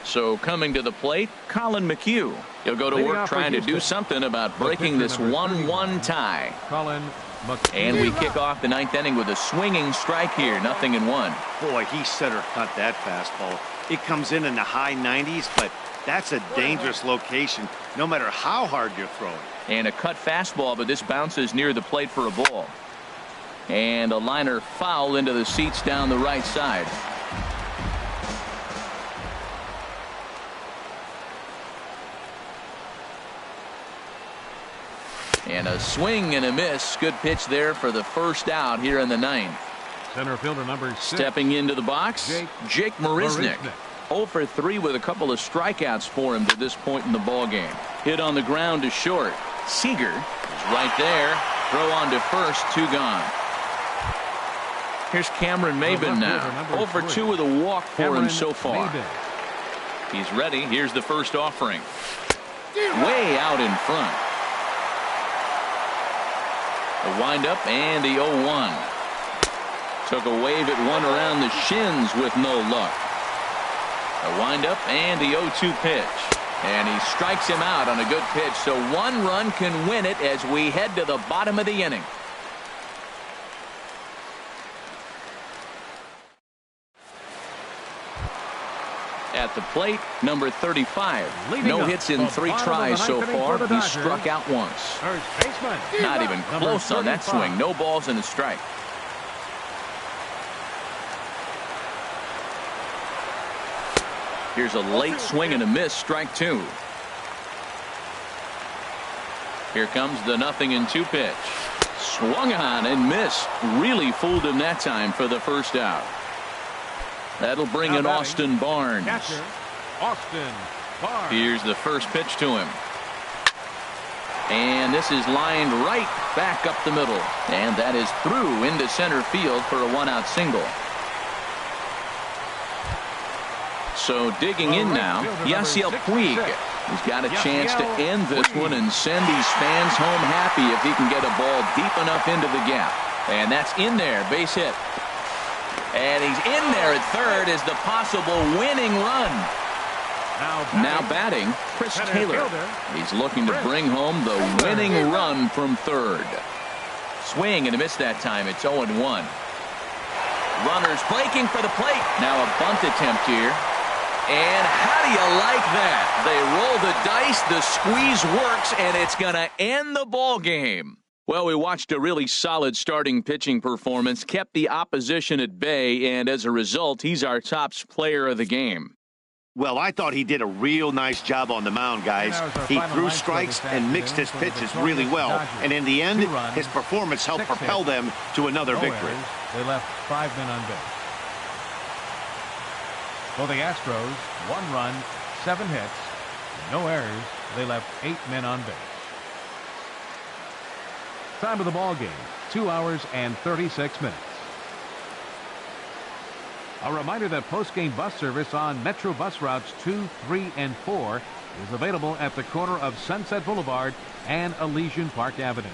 So coming to the plate, Colin McHugh. He'll go to work trying to do something about breaking this 1-1 tie. Colin McHugh. And we kick off the 9th inning with a swinging strike here, 0-1. Boy, he center cut that fastball. It comes in the high 90s, but that's a dangerous location no matter how hard you're throwing. And a cut fastball, but this bounces near the plate for a ball. And a liner foul into the seats down the right side. And a swing and a miss. Good pitch there for the first out here in the 9th. Center fielder number 6. Stepping into the box, Jake Marisnick. 0 for 3 with a couple of strikeouts for him to this point in the ball game. Hit on the ground to short. Seager is right there. Throw on to first, 2 gone. Here's Cameron Maben now. 0 for 2 with a walk for him so far. He's ready. Here's the first offering. Way out in front. A windup and the 0-1. Took a wave at one around the shins with no luck. A windup and the 0-2 pitch. And he strikes him out on a good pitch. So 1 run can win it as we head to the bottom of the inning. At the plate, number 35. No hits in 3 tries so far. He struck out once. Not even close on that swing. No balls and a strike. Here's a late swing and a miss, strike 2. Here comes the 0-2 pitch. Swung on and missed. Really fooled him that time for the first out. That'll bring in Austin Barnes. Catcher, Austin Barnes. Here's the first pitch to him. And this is lined right back up the middle. And that is through into center field for a 1-out single. So digging in now, Yasiel Puig. He's got a chance to end this one and send these fans home happy if he can get a ball deep enough into the gap. And that's in there, base hit. And he's in there at third as the possible winning run. Now batting, Chris Taylor. He's looking to bring home the winning run from third. Swing and a miss that time. It's 0-1. Runners breaking for the plate. Now a bunt attempt here. And how do you like that? They roll the dice, the squeeze works, and it's going to end the ball game. Well, we watched a really solid starting pitching performance, kept the opposition at bay, and as a result, he's our top player of the game. Well, I thought he did a real nice job on the mound, guys. He threw strikes and mixed his pitches really well, and in the end, his performance helped propel them to another victory. They left 5 men on base. For the Astros, 1 run, 7 hits, no errors. They left 8 men on base. Time of the ball game, 2 hours and 36 minutes. A reminder that post-game bus service on Metro bus routes 2, 3, and 4 is available at the corner of Sunset Boulevard and Elysian Park Avenue.